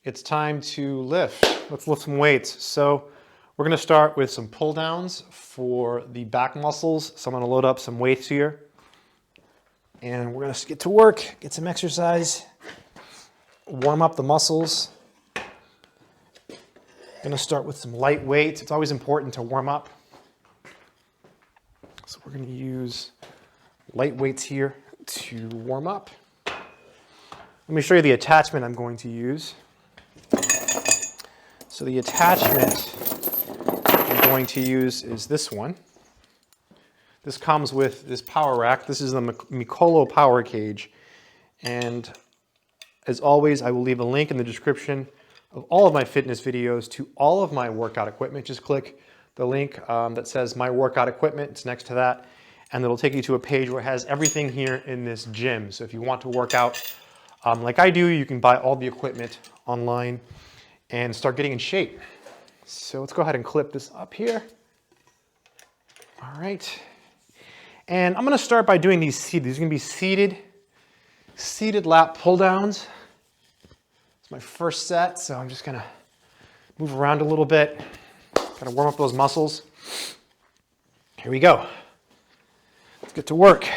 it's time to lift. Let's lift some weights. So we're gonna start with some pull downs for the back muscles. So I'm gonna load up some weights here. And we're gonna get to work, get some exercise, warm up the muscles. Gonna start with some light weights. It's always important to warm up. So we're gonna use light weights here to warm up. Let me show you the attachment I'm going to use. So the attachment I'm going to use is this one. This comes with this power rack. This is the Mikolo power cage. And as always, I will leave a link in the description of all of my fitness videos to all of my workout equipment. Just click the link that says my workout equipment. It's next to that. And it'll take you to a page where it has everything here in this gym. So if you want to work out like I do, you can buy all the equipment online and start getting in shape. So let's go ahead and clip this up here. All right. And I'm gonna start by doing these seated. These are gonna be seated lat pull downs. It's my first set, so I'm just gonna move around a little bit. Gotta warm up those muscles. Here we go. Let's get to work.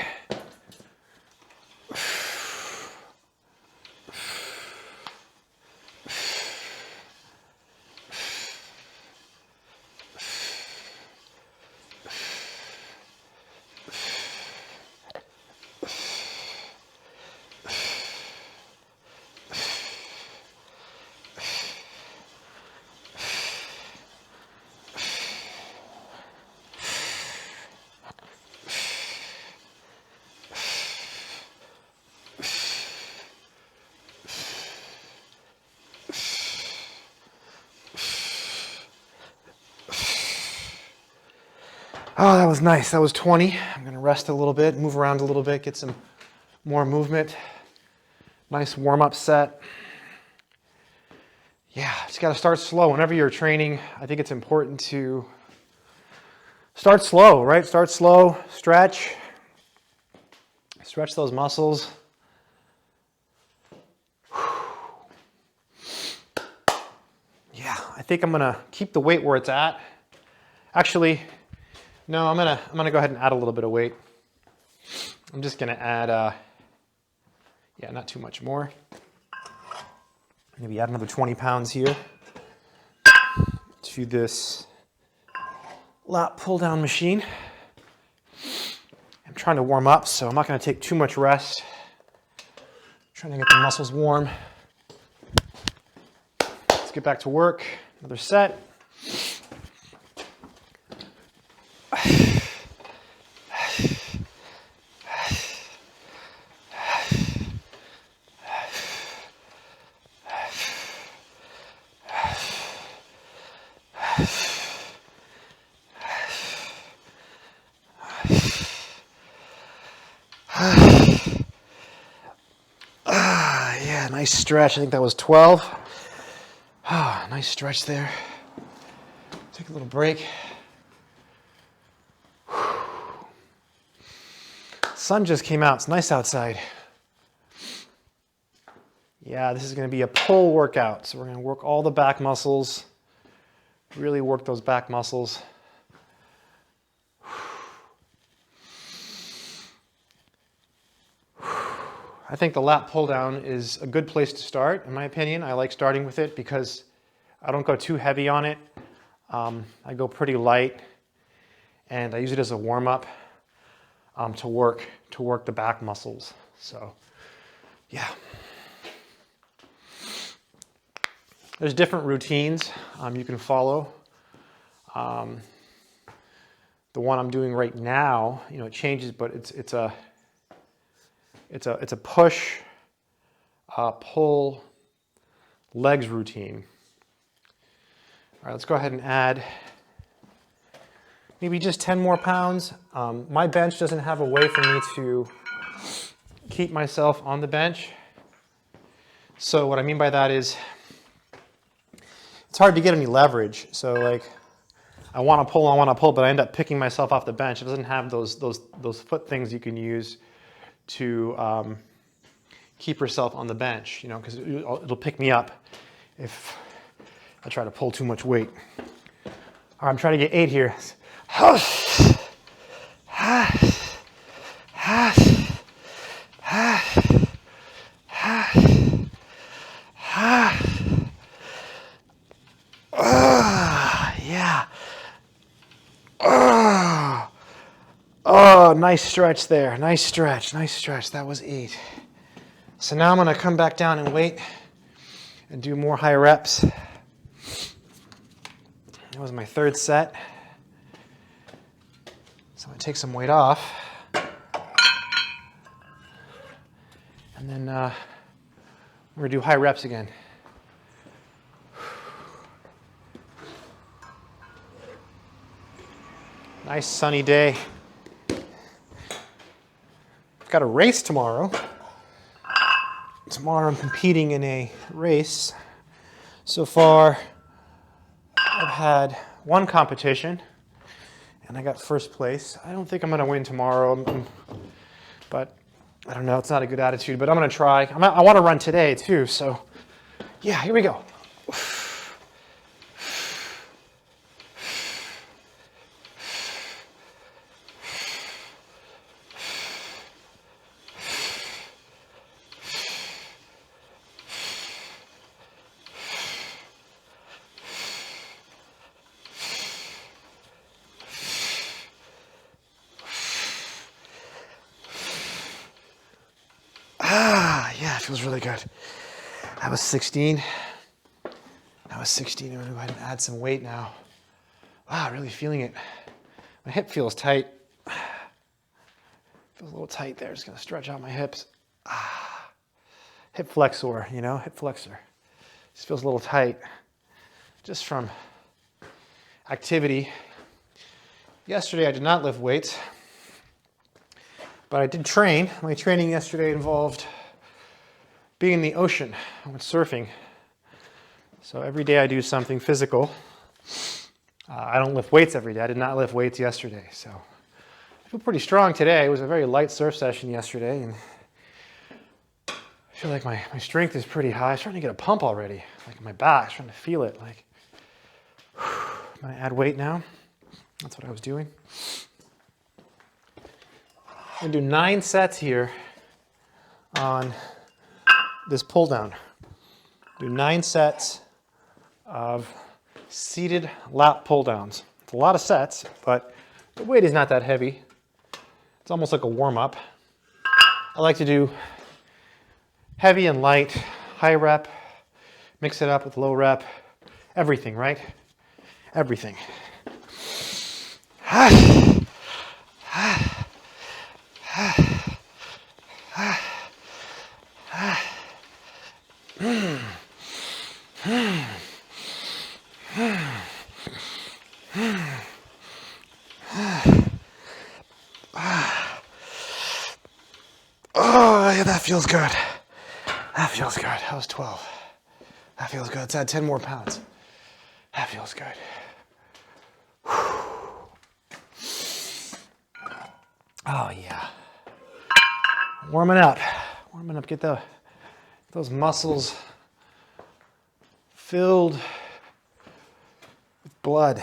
Oh, that was nice. That was 20. I'm gonna rest a little bit, move around a little bit, get some more movement. Nice warm-up set. Yeah, just gotta start slow. Whenever you're training, I think it's important to start slow, right? Start slow, stretch those muscles. Yeah, I think I'm gonna keep the weight where it's at. Actually, no, I'm gonna go ahead and add a little bit of weight. I'm just gonna add, yeah, not too much more. Maybe add another 20 pounds here to this lat pull down machine. I'm trying to warm up, so I'm not gonna take too much rest. I'm trying to get the muscles warm. Let's get back to work. Another set. Yeah, nice stretch. I think that was 12. Nice stretch there. Take a little break. Sun just came out. It's nice outside. Yeah, this is going to be a pull workout. So we're going to work all the back muscles. Really work those back muscles. I think the lat pull down is a good place to start, in my opinion. I like starting with it because I don't go too heavy on it. I go pretty light, and I use it as a warm-up to work the back muscles. So, yeah. There's different routines you can follow. The one I'm doing right now, you know, it changes, but it's a push, pull, legs routine. All right, let's go ahead and add maybe just 10 more pounds. My bench doesn't have a way for me to keep myself on the bench. So what I mean by that is it's hard to get any leverage. So like I want to pull, but I end up picking myself off the bench. It doesn't have those foot things you can use to keep yourself on the bench, you know, because it'll pick me up if I try to pull too much weight. All right, I'm trying to get 8 here. Yeah. Oh, nice stretch there. Nice stretch. Nice stretch. That was 8. So now I'm going to come back down and wait and do more high reps. That was my 3rd set. So I'm going to take some weight off. And then we're going to do high reps again. Nice sunny day. I've got a race tomorrow. Tomorrow I'm competing in a race. So far, I've had 1 competition, and I got 1st place. I don't think I'm going to win tomorrow, but I don't know. It's not a good attitude, but I'm going to try. I want to run today, too, so yeah, here we go. Yeah, it feels really good. That was 16. That was 16. I'm going to go ahead and add some weight now. Wow, really feeling it. My hip feels tight. Feels a little tight there. Just going to stretch out my hips. Hip flexor, you know, hip flexor. Just feels a little tight just from activity. Yesterday I did not lift weights, but I did train. My training yesterday involved being in the ocean. I went surfing. So every day I do something physical. I don't lift weights every day. I did not lift weights yesterday. So I feel pretty strong today. It was a very light surf session yesterday, and I feel like my strength is pretty high. I'm starting to get a pump already, like in my back. I'm starting to feel it. Like, I'm going to add weight now. That's what I was doing. I'm going to do 9 sets here on this pull down. Do 9 sets of seated lat pull downs. It's a lot of sets, but the weight is not that heavy. It's almost like a warm up. I like to do heavy and light, high rep, mix it up with low rep, everything, right? Everything. Oh, yeah, that feels good. That feels good. That was 12. That feels good. Let's add 10 more pounds. That feels good. Oh, yeah. Warming up. Warming up. Get those muscles filled with blood.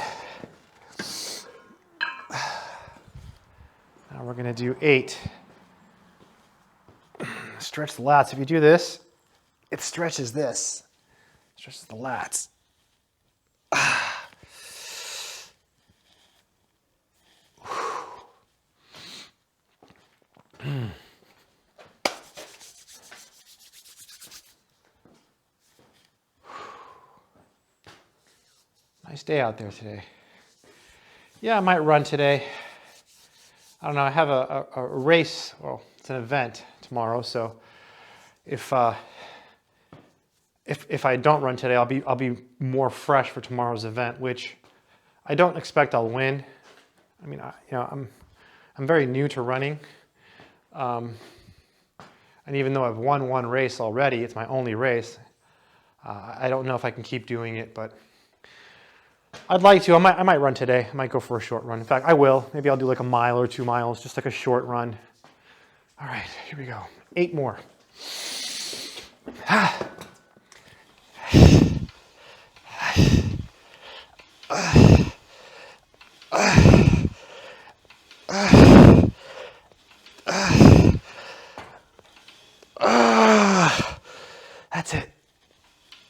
Now we're going to do 8. Stretch the lats. If you do this, it stretches this. Stretches the lats. Nice day out there today. Yeah, I might run today. I don't know. I have a race. Well, it's an event tomorrow, so if I don't run today, I'll be more fresh for tomorrow's event, which I don't expect I'll win. I mean, I'm very new to running, and even though I've won 1 race already, it's my only race. I don't know if I can keep doing it, but I'd like to. I might run today. I might go for a short run. In fact, I will. Maybe I'll do like a mile or 2 miles, just like a short run. All right, here we go. 8 more.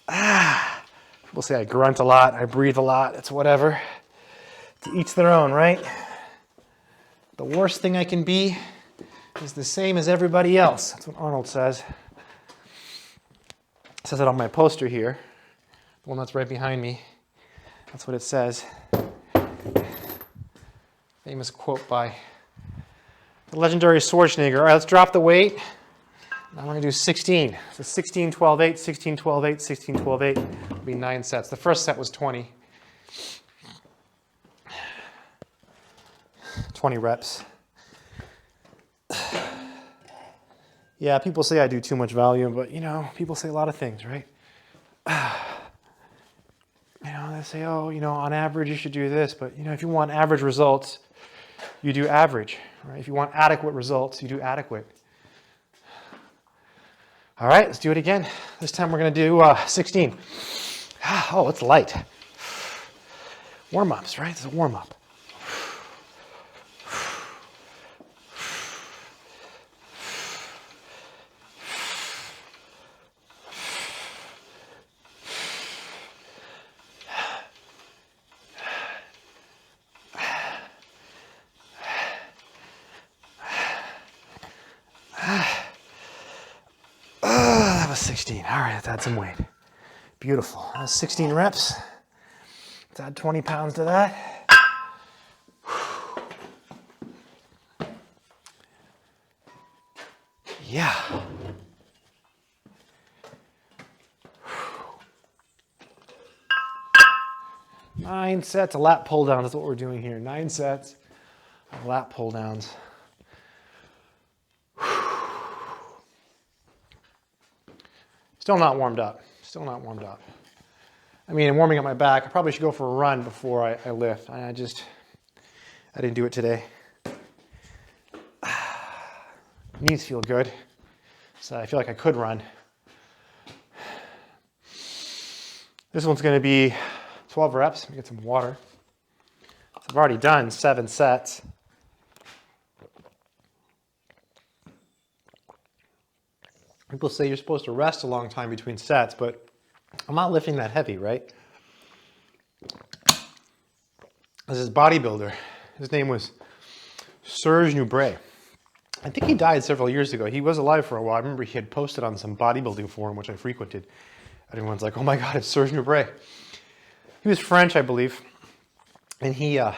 People say I grunt a lot, I breathe a lot, it's whatever. To each their own, right? The worst thing I can be is the same as everybody else. That's what Arnold says. It says it on my poster here, the one that's right behind me. That's what it says. Famous quote by the legendary Schwarzenegger. All right, let's drop the weight. I'm going to do 16. So 16, 12, 8, 16, 12, 8, 16, 12, 8. It'll be 9 sets. The first set was 20. 20 reps. Yeah, people say I do too much volume, but you know, people say a lot of things, right? You know, they say, oh, you know, on average you should do this, but you know, if you want average results, you do average, right? If you want adequate results, you do adequate. All right, let's do it again. This time we're going to do 16. Oh, it's light. Warm-ups, right? It's a warm-up. That was 16. All right, let's add some weight. Beautiful. That's 16 reps. Let's add 20 pounds to that. Yeah. Nine sets of lat pull downs. That's what we're doing here. 9 sets of lat pull downs. Still not warmed up. Still not warmed up. I mean, I'm warming up my back. I probably should go for a run before I lift. I didn't do it today. Knees feel good, so I feel like I could run. This one's going to be 12 reps. Let me get some water. So I've already done 7 sets. People say you're supposed to rest a long time between sets, but I'm not lifting that heavy, right? This is bodybuilder. His name was Serge Nubret. I think he died several years ago. He was alive for a while. I remember he had posted on some bodybuilding forum, which I frequented. Everyone's like, oh my God, it's Serge Nubret. He was French, I believe. And the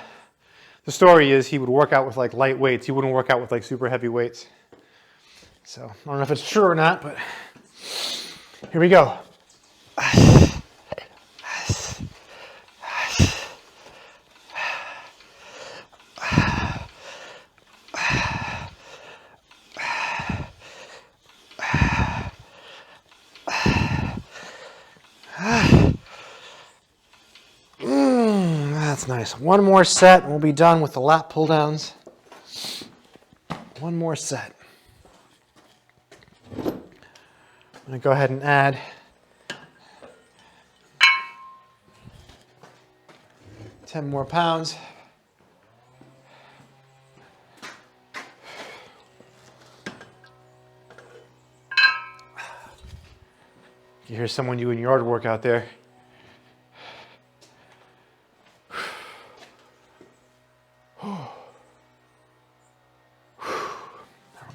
story is he would work out with like light weights. He wouldn't work out with like super heavy weights. So I don't know if it's true or not, but here we go. That's nice. One more set and we'll be done with the lat pull downs. One more set. I'm going to go ahead and add 10 more pounds. You hear someone doing yard work out there. We're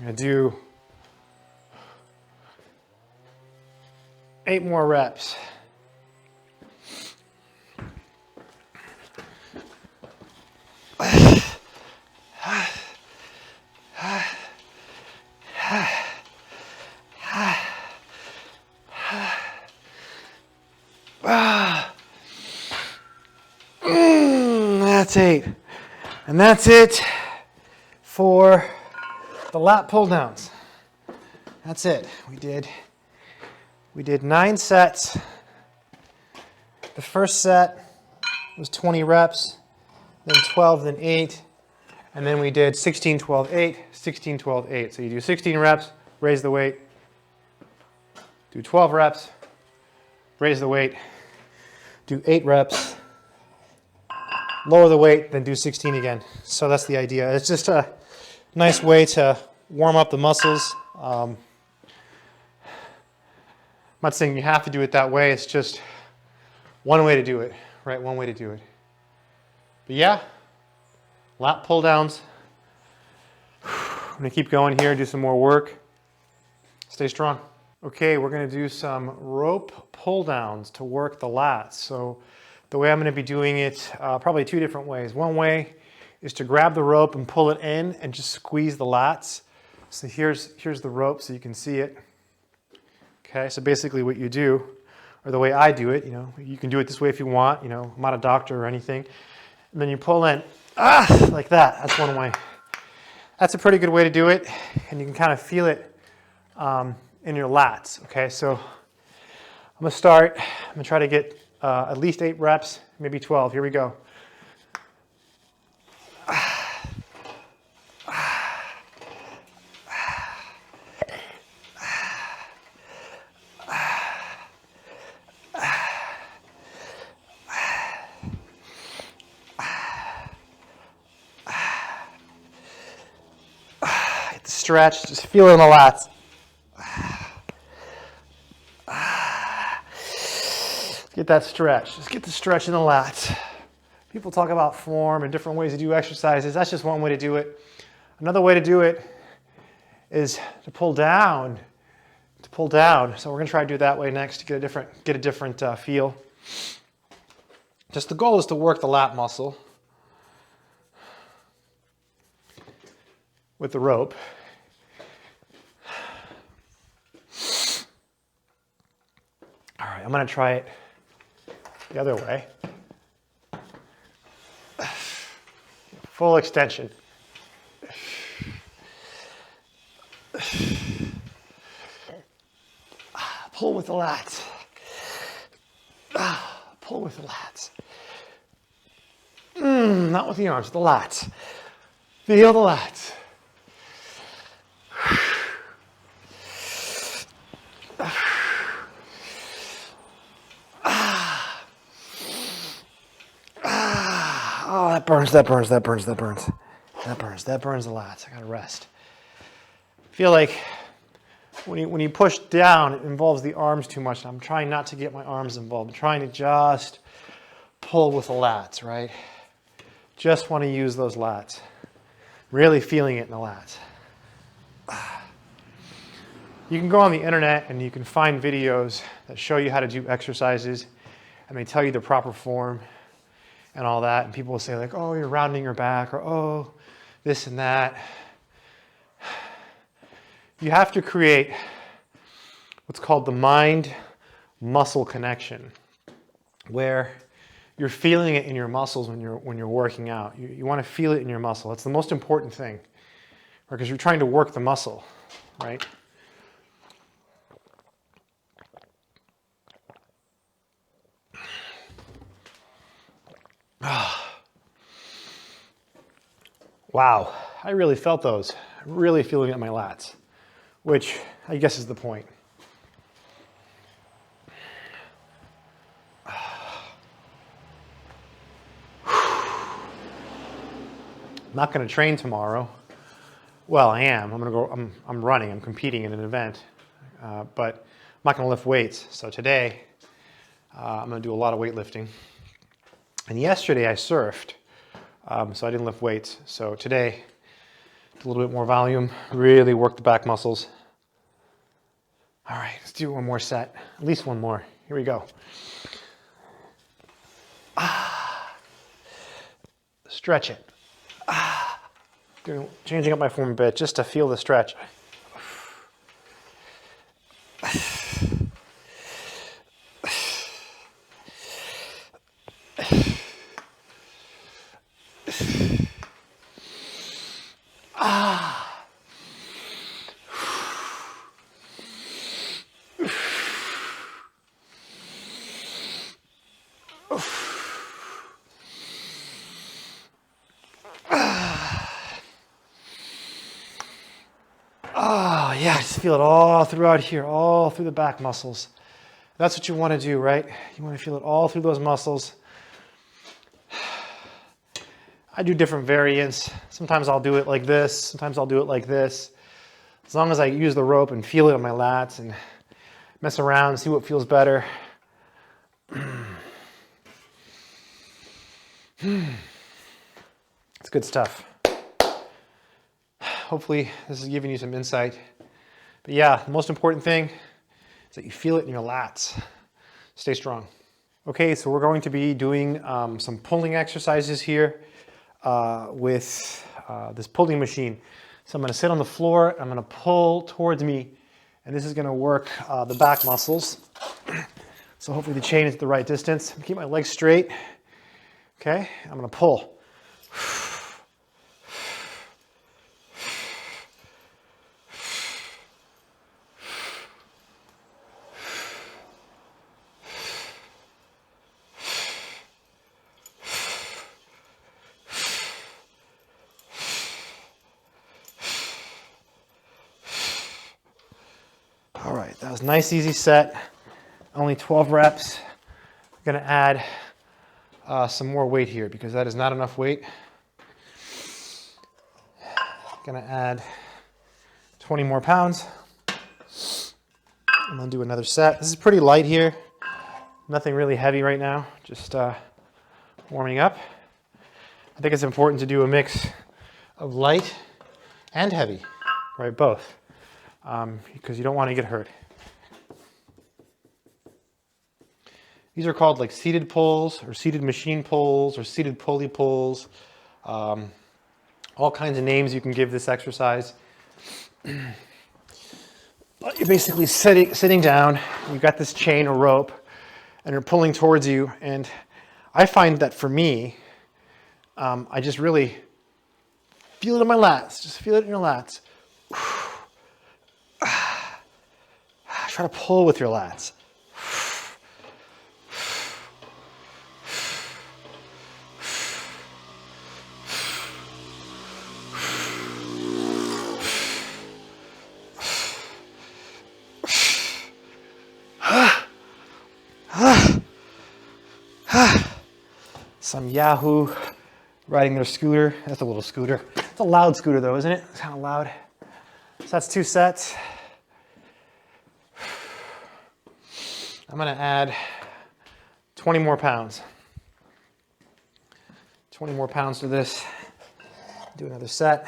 going to do 8 more reps. That's 8. And that's it for the lat pull downs. That's it. We did 9 sets. The first set was 20 reps, then 12, then 8, and then we did 16, 12, 8, 16, 12, 8. So you do 16 reps, raise the weight, do 12 reps, raise the weight, do 8 reps, lower the weight, then do 16 again. So that's the idea. It's just a nice way to warm up the muscles. not saying you have to do it that way. It's just one way to do it, right? One way to do it. But yeah, lat pull downs. I'm gonna keep going here, do some more work. Stay strong. Okay, we're gonna do some rope pull downs to work the lats. So the way I'm gonna be doing it, probably two different ways. One way is to grab the rope and pull it in and just squeeze the lats. So here's the rope so you can see it. Okay, so basically what you do, or the way I do it, you can do it this way if you want, I'm not a doctor or anything. And then you pull in, like that. That's one way. That's a pretty good way to do it, and you can kind of feel it in your lats. Okay, so I'm gonna start. I'm gonna try to get at least 8 reps, maybe 12. Here we go. Stretch, just feel it in the lats. Get that stretch. Just get the stretch in the lats. People talk about form and different ways to do exercises. That's just one way to do it. Another way to do it is to pull down. So we're going to try to do it that way next to get a different feel. Just the goal is to work the lat muscle with the rope. All right, I'm going to try it the other way. Full extension. Pull with the lats. Pull with the lats. Not with the arms, the lats. Feel the lats. Oh, that burns the lats. I gotta rest. I feel like when you push down, it involves the arms too much. I'm trying not to get my arms involved. I'm trying to just pull with the lats, right? Just want to use those lats. Really feeling it in the lats. You can go on the internet and you can find videos that show you how to do exercises, and they tell you the proper form and all that, and people will say like, oh, you're rounding your back, or oh, this and that. You have to create what's called the mind-muscle connection, where you're feeling it in your muscles when you're working out. You want to feel it in your muscle. That's the most important thing, because you're trying to work the muscle, right? Wow, I really felt those. Really feeling it in my lats, which I guess is the point. I'm not going to train tomorrow. Well, I am. I'm running. I'm competing in an event, but I'm not going to lift weights. So today, I'm going to do a lot of weightlifting. And yesterday I surfed, so I didn't lift weights. So today, a little bit more volume, really work the back muscles. All right, let's do one more set, at least one more. Here we go. Stretch it. Changing up my form a bit just to feel the stretch. Oh, yeah, just feel it all throughout here, all through the back muscles. That's what you want to do, right? You want to feel it all through those muscles. I do different variants. Sometimes I'll do it like this. Sometimes I'll do it like this. As long as I use the rope and feel it on my lats and mess around, see what feels better. It's good stuff. Hopefully this is giving you some insight. But yeah, the most important thing is that you feel it in your lats. Stay strong. Okay, so we're going to be doing some pulling exercises here with this pulling machine. So I'm going to sit on the floor, I'm going to pull towards me, and this is going to work the back muscles. So hopefully the chain is at the right distance. Keep my legs straight. Okay, I'm going to pull. All right, that was a nice, easy set. Only 12 reps. I'm gonna add some more weight here because that is not enough weight. Gonna add 20 more pounds. I'm gonna do another set. This is pretty light here. Nothing really heavy right now, just warming up. I think it's important to do a mix of light and heavy, right? Both. Because you don't want to get hurt. These are called like seated pulls or seated machine pulls or seated pulley pulls. All kinds of names you can give this exercise. But you're basically sitting down, you've got this chain or rope, and you're pulling towards you. And I find that for me, I just really feel it in my lats. Just feel it in your lats. Try to pull with your lats. Some Yahoo riding their scooter. That's a little scooter. It's a loud scooter though, isn't it? It's kind of loud. So that's 2 sets. I'm going to add 20 more pounds. 20 more pounds to this. Do another set.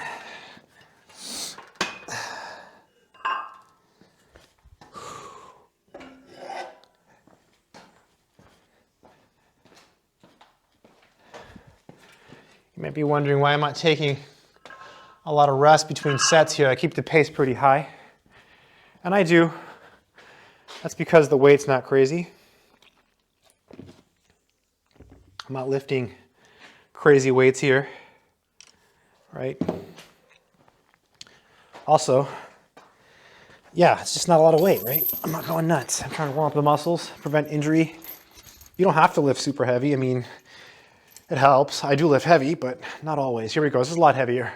You might be wondering why I'm not taking a lot of rest between sets here. I keep the pace pretty high. And I do. That's because the weight's not crazy. I'm not lifting crazy weights here, right? Also, yeah, it's just not a lot of weight, right? I'm not going nuts. I'm trying to warm up the muscles, prevent injury. You don't have to lift super heavy. I mean, it helps. I do lift heavy, but not always. Here we go. This is a lot heavier.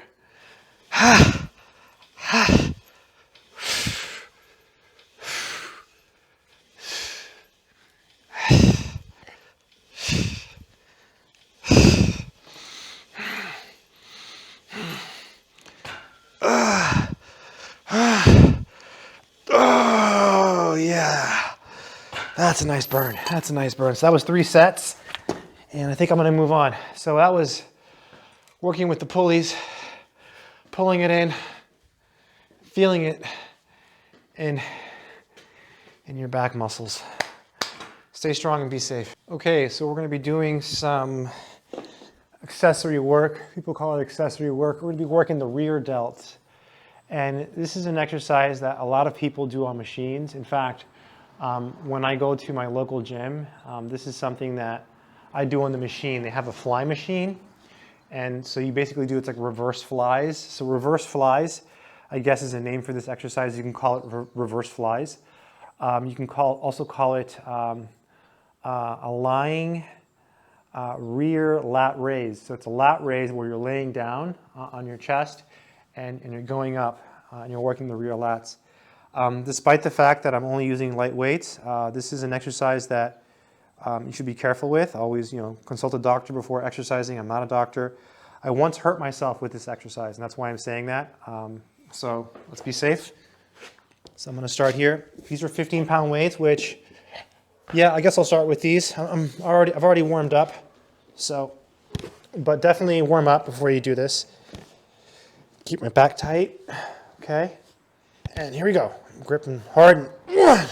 Oh, yeah. That's a nice burn. That's a nice burn. So that was 3 sets, and I think I'm going to move on. So that was working with the pulleys, pulling it in, feeling it in your back muscles. Stay strong and be safe. Okay, so we're going to be doing some accessory work. People call it accessory work. We're going to be working the rear delts. And this is an exercise that a lot of people do on machines. In fact, when I go to my local gym, this is something that I do on the machine. They have a fly machine. And so you basically do, it's like reverse flies. So reverse flies, I guess, is a name for this exercise. You can call it reverse flies. You can also call it a lying rear lat raise. So it's a lat raise where you're laying down on your chest and you're going up and you're working the rear lats. Despite the fact that I'm only using light weights, this is an exercise that you should be careful with. Always, consult a doctor before exercising. I'm not a doctor. I once hurt myself with this exercise, and that's why I'm saying that. So let's be safe. So I'm gonna start here. These are 15-pound weights, which, yeah, I guess I'll start with these. I've already warmed up, so, but definitely warm up before you do this. Keep my back tight, okay? And here we go. I'm gripping hard. One.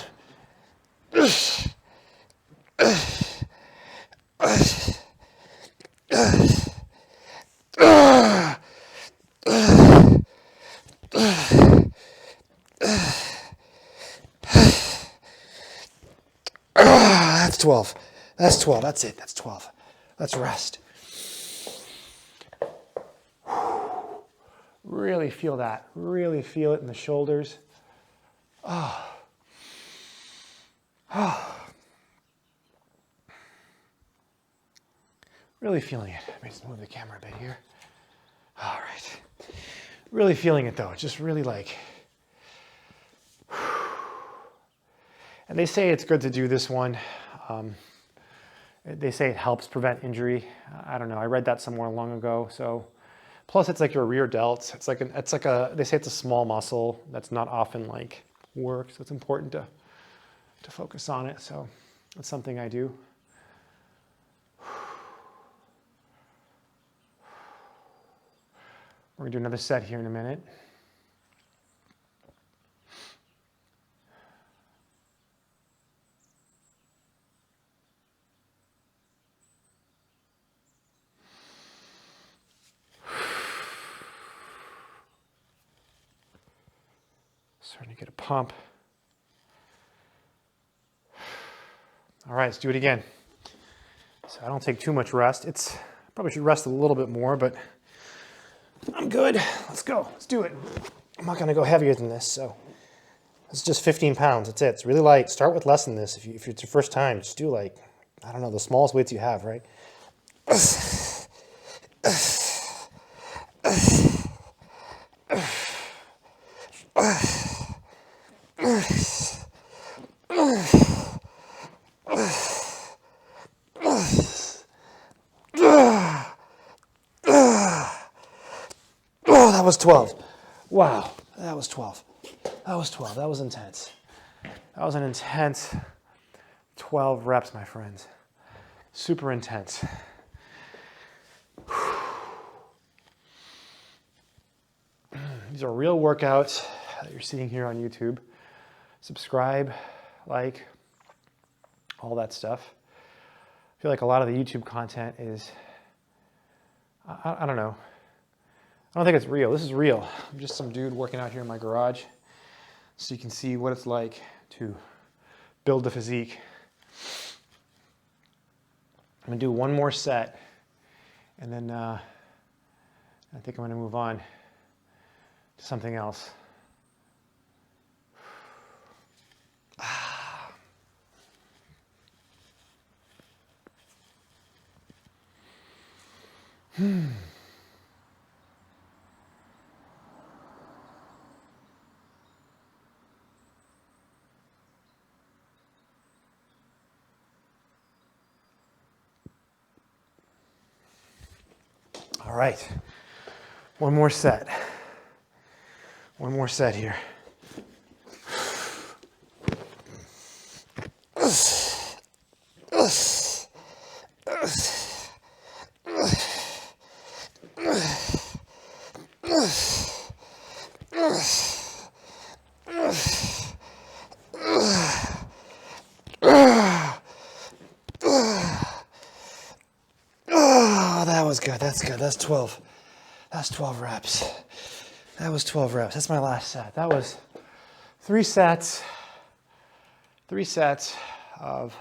That's 12. That's 12. That's it. That's 12. Let's rest. Really feel that. Really feel it in the shoulders. Oh. Oh. Really feeling it. Let me just move the camera a bit here. All right. Really feeling it though. Just really like. And they say it's good to do this one. They say it helps prevent injury. I don't know. I read that somewhere long ago. So, plus it's like your rear delts. It's like they say it's a small muscle that's not often like worked. So it's important to focus on it. So that's something I do. We're gonna do another set here in a minute. Starting to get a pump. All right, let's do it again. So I don't take too much rest. I probably should rest a little bit more, but I'm good. Let's go. Let's do it. I'm not going to go heavier than this, so it's just 15 pounds. That's it. It's really light. Start with less than this. If it's your first time, just do like, I don't know, the smallest weights you have, right? Oh, that was 12. Wow, that was 12. That was 12. That was intense. That was an intense 12 reps, my friends. Super intense. These are real workouts that you're seeing here on YouTube. Subscribe, like, all that stuff. I feel like a lot of the YouTube content is, I don't know. I don't think it's real. This is real. I'm just some dude working out here in my garage, so you can see what it's like to build the physique. I'm gonna do one more set, and then I think I'm gonna move on to something else. All right, one more set. One more set here. That was good. That's good. That's 12. That's 12 reps. That was 12 reps. That's my last set. That was 3 sets. 3 sets of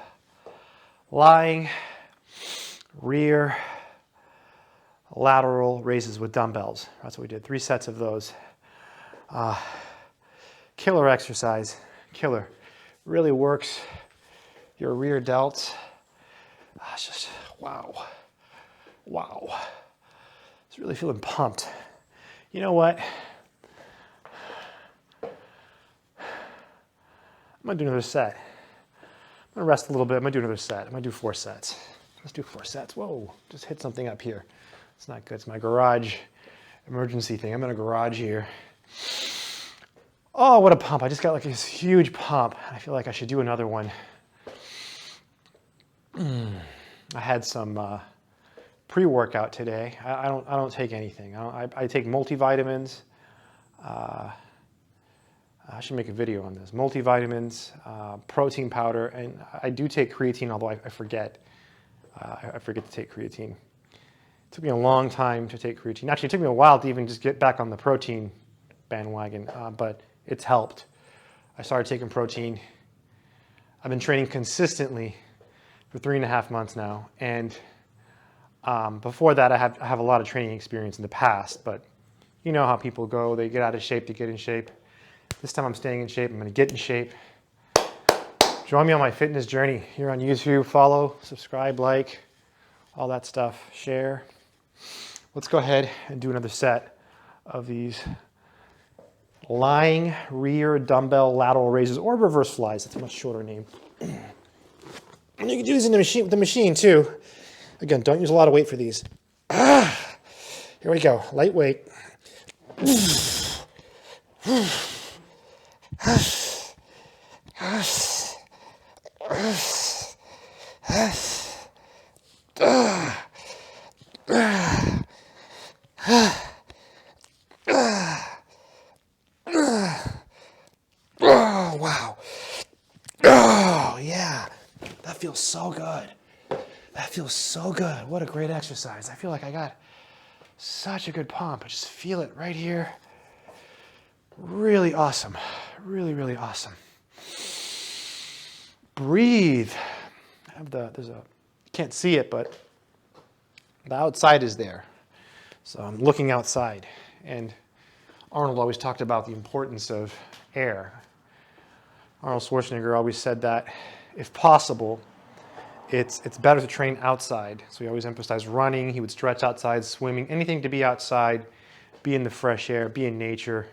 lying, rear, lateral raises with dumbbells. That's what we did. 3 sets of those. Killer exercise. Killer. Really works your rear delts. It's just, wow. Wow. It's really feeling pumped. You know what? I'm gonna do another set. I'm gonna rest a little bit. I'm gonna do another set. I'm gonna do 4 sets. Let's do 4 sets. Whoa, just hit something up here. It's not good. It's my garage emergency thing. I'm in a garage here. Oh, what a pump. I just got like this huge pump. I feel like I should do another one. I had some pre-workout today. I don't take anything. I take multivitamins. I should make a video on this. Multivitamins, protein powder, and I do take creatine, although I forget. I forget to take creatine. It took me a long time to take creatine. Actually, it took me a while to even just get back on the protein bandwagon, but it's helped. I started taking protein. I've been training consistently for 3.5 months now, and before that, I have a lot of training experience in the past, but you know how people go. They get out of shape to get in shape. This time I'm staying in shape. I'm going to get in shape. Join me on my fitness journey here on YouTube. Follow, subscribe, like, all that stuff. Share. Let's go ahead and do another set of these lying rear dumbbell lateral raises or reverse flies. That's a much shorter name. And you can do these in the machine with the machine too. Again, don't use a lot of weight for these. Here we go. Lightweight. Oh, wow. Oh, yeah. That feels so good. That feels so good. What a great exercise. I feel like I got such a good pump. I just feel it right here. Really awesome. Really, really awesome. Breathe. You can't see it, but the outside is there. So I'm looking outside. And Arnold always talked about the importance of air. Arnold Schwarzenegger always said that if possible, it's better to train outside. So he always emphasized running. He would stretch outside, swimming, anything to be outside, be in the fresh air, be in nature.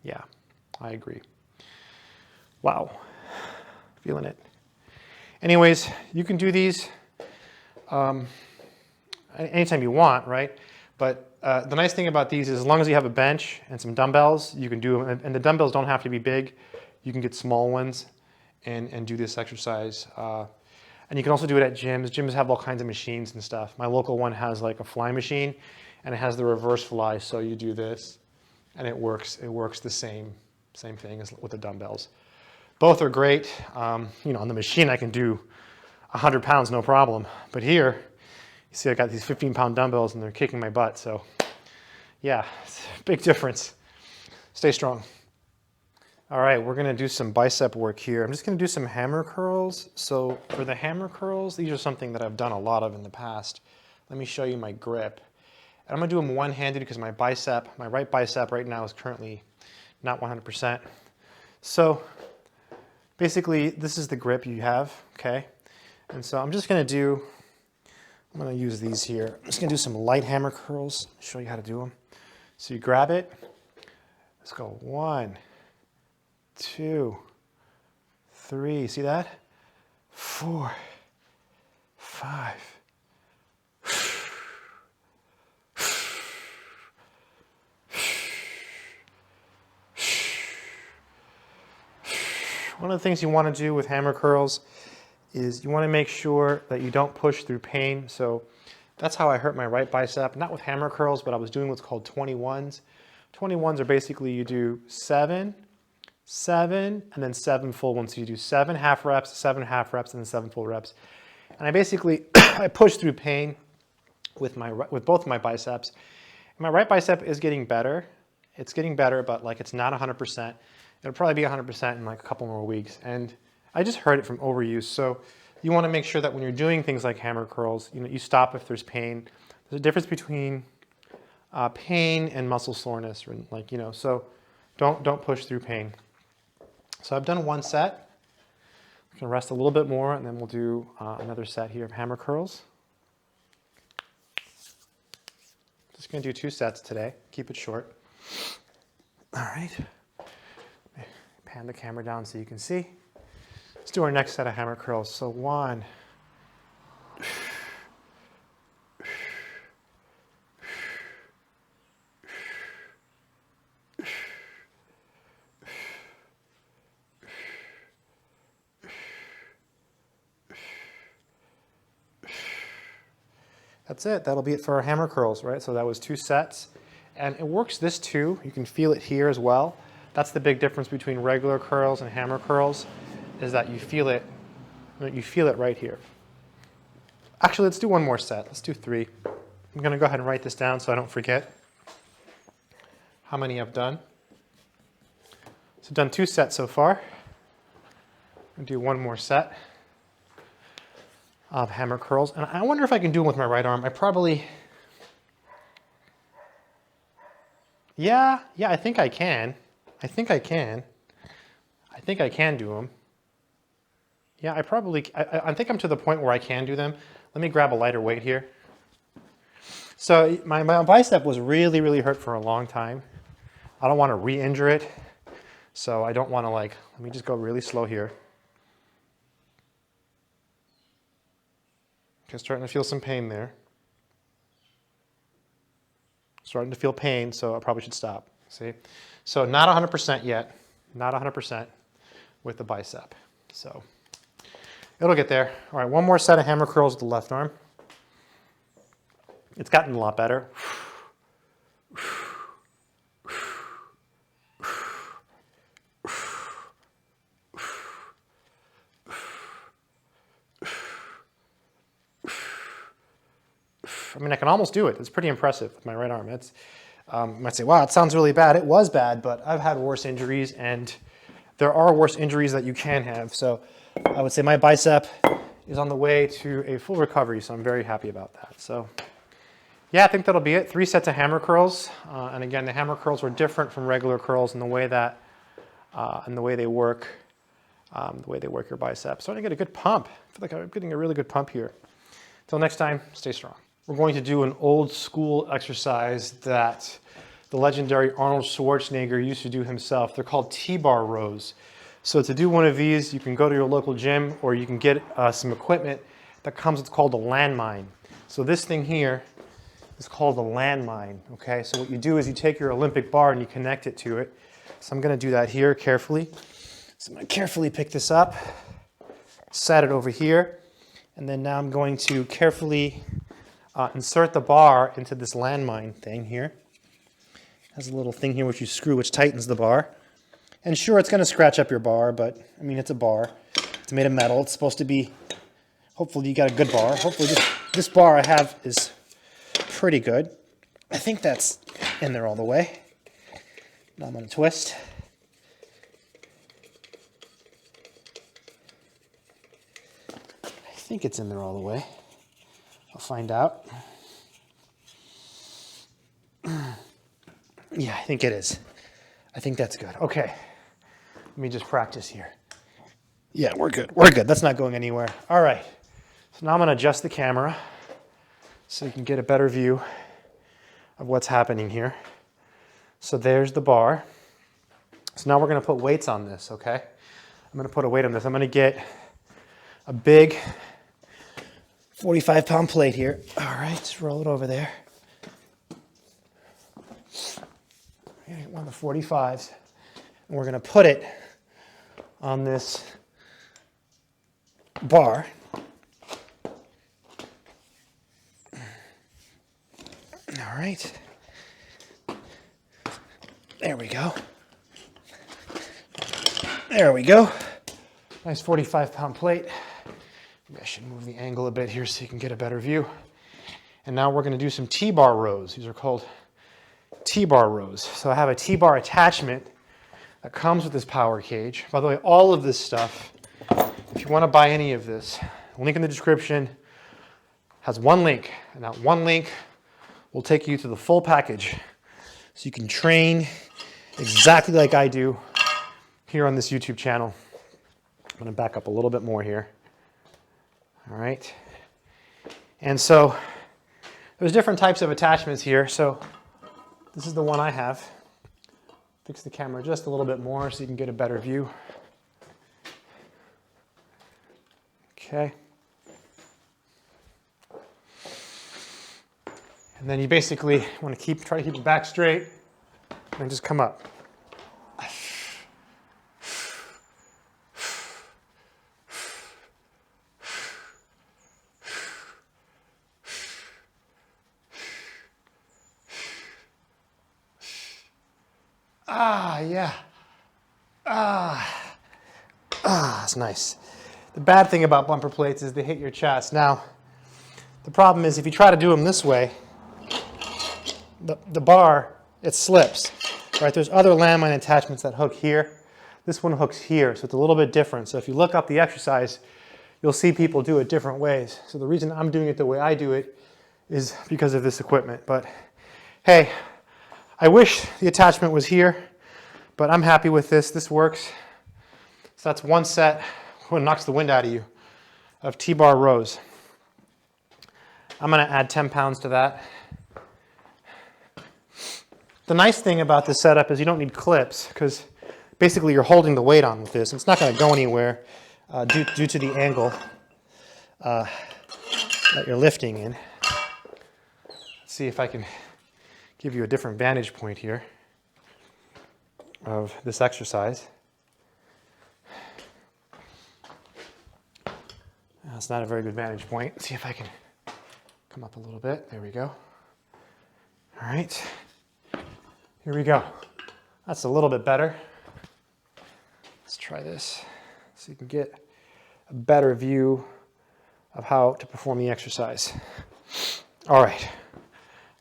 Yeah, I agree. Wow, feeling it. Anyways, you can do these anytime you want, right? But the nice thing about these is as long as you have a bench and some dumbbells, you can do them. And the dumbbells don't have to be big. You can get small ones and do this exercise. And you can also do it at gyms. Gyms have all kinds of machines and stuff. My local one has like a fly machine, and it has the reverse fly. So you do this, and it works. It works the same thing as with the dumbbells. Both are great. You know, on the machine I can do 100 pounds, no problem. But here, you see I got these 15-pound dumbbells and they're kicking my butt. So yeah, it's a big difference. Stay strong. All right, we're gonna do some bicep work here. I'm just gonna do some hammer curls. So for the hammer curls, these are something that I've done a lot of in the past. Let me show you my grip. And I'm gonna do them one-handed because my right bicep right now is currently not 100%. So basically, this is the grip you have, okay? And so I'm gonna use these here. I'm just gonna do some light hammer curls, show you how to do them. So you grab it, let's go 1, 2, 3, see that? 4, 5. One of the things you want to do with hammer curls is you want to make sure that you don't push through pain. So that's how I hurt my right bicep, not with hammer curls, but I was doing what's called 21s. 21s are basically you do 7, 7, and then 7 full ones. So you do 7 half reps, 7 half reps, and then 7 full reps. And I basically, I push through pain with both of my biceps. And my right bicep is getting better. It's getting better, but like it's not 100%. It'll probably be 100% in like a couple more weeks. And I just heard it from overuse. So you want to make sure that when you're doing things like hammer curls, you stop if there's pain. There's a difference between pain and muscle soreness, so don't push through pain. So I've done one set. I'm gonna rest a little bit more and then we'll do another set here of hammer curls. Just gonna do 2 sets today, keep it short. All right, pan the camera down so you can see. Let's do our next set of hammer curls. So 1, 2, That's it. That'll be it for our hammer curls, right? So that was 2 sets. And it works this too. You can feel it here as well. That's the big difference between regular curls and hammer curls, is that you feel it right here. Actually, let's do one more set. Let's do 3. I'm going to go ahead and write this down so I don't forget how many I've done. So I've done 2 sets so far. I'll do one more set of hammer curls. And I wonder if I can do them with my right arm. I probably, yeah, I think I can. I think I can do them. Yeah, I think I'm to the point where I can do them. Let me grab a lighter weight here. So my bicep was really, really hurt for a long time. I don't want to re-injure it. So I don't want to let me just go really slow here. Okay, starting to feel some pain there. Starting to feel pain, so I probably should stop. See? So not 100% yet. Not 100% with the bicep. So it'll get there. All right, one more set of hammer curls with the left arm. It's gotten a lot better. I mean, I can almost do it. It's pretty impressive with my right arm. It's, you might say, wow, it sounds really bad. It was bad, but I've had worse injuries, and there are worse injuries that you can have. So I would say my bicep is on the way to a full recovery, so I'm very happy about that. So yeah, I think that'll be it. 3 sets of hammer curls. And again, the hammer curls were different from regular curls in the way that, and the way they work your bicep. So I get a good pump. I feel like I'm getting a really good pump here. Until next time, stay strong. We're going to do an old school exercise that the legendary Arnold Schwarzenegger used to do himself. They're called T-bar rows. So to do one of these, you can go to your local gym, or you can get some equipment that comes, it's called a landmine. So this thing here is called a landmine, okay? So what you do is you take your Olympic bar and you connect it to it. So I'm gonna do that here carefully. So I'm gonna carefully pick this up, set it over here, and then now I'm going to carefully insert the bar into this landmine thing here. It has a little thing here which you screw, which tightens the bar. And sure, it's gonna scratch up your bar, but I mean, it's a bar. It's made of metal. It's supposed to be, hopefully you got a good bar. Hopefully this bar I have is pretty good. I think that's in there all the way. Now I'm gonna twist. I think it's in there all the way. I'll find out. Yeah, I think it is. I think that's good. Okay, let me just practice here. Yeah, we're good. We're good. That's not going anywhere. All right, so now I'm gonna adjust the camera so you can get a better view of what's happening here. So there's the bar. So now we're gonna put weights on this, okay? I'm gonna put a weight on this. I'm gonna get a big 45-pound plate here. All right, just roll it over there. Okay, one of the 45s. And we're gonna put it on this bar. All right. There we go. There we go. Nice 45-pound plate. Maybe I should move the angle a bit here so you can get a better view. And now we're going to do some T-bar rows. These are called T-bar rows. So I have a T-bar attachment that comes with this power cage. By the way, all of this stuff, if you want to buy any of this, link in the description has one link. And that one link will take you to the full package. So you can train exactly like I do here on this YouTube channel. I'm going to back up a little bit more here. All right. And so there's different types of attachments here. So this is the one I have. Fix the camera just a little bit more so you can get a better view. Okay. And then you basically want to try to keep your back straight and just come up. Yeah. That's nice. The bad thing about bumper plates is they hit your chest. Now, the problem is if you try to do them this way, the bar, it slips, right? There's other landmine attachments that hook here. This one hooks here, so it's a little bit different. So if you look up the exercise, you'll see people do it different ways. So the reason I'm doing it the way I do it is because of this equipment. But hey, I wish the attachment was here, but I'm happy with this. This works. So that's one set, what knocks the wind out of you, of T-bar rows. I'm gonna add 10 pounds to that. The nice thing about this setup is you don't need clips because basically you're holding the weight on with this. It's not gonna go anywhere due to the angle that you're lifting in. Let's see if I can give you a different vantage point here of this exercise. That's not a very good vantage point. Let's see if I can come up a little bit. There we go. All right, here we go. That's a little bit better. Let's try this so you can get a better view of how to perform the exercise. All right,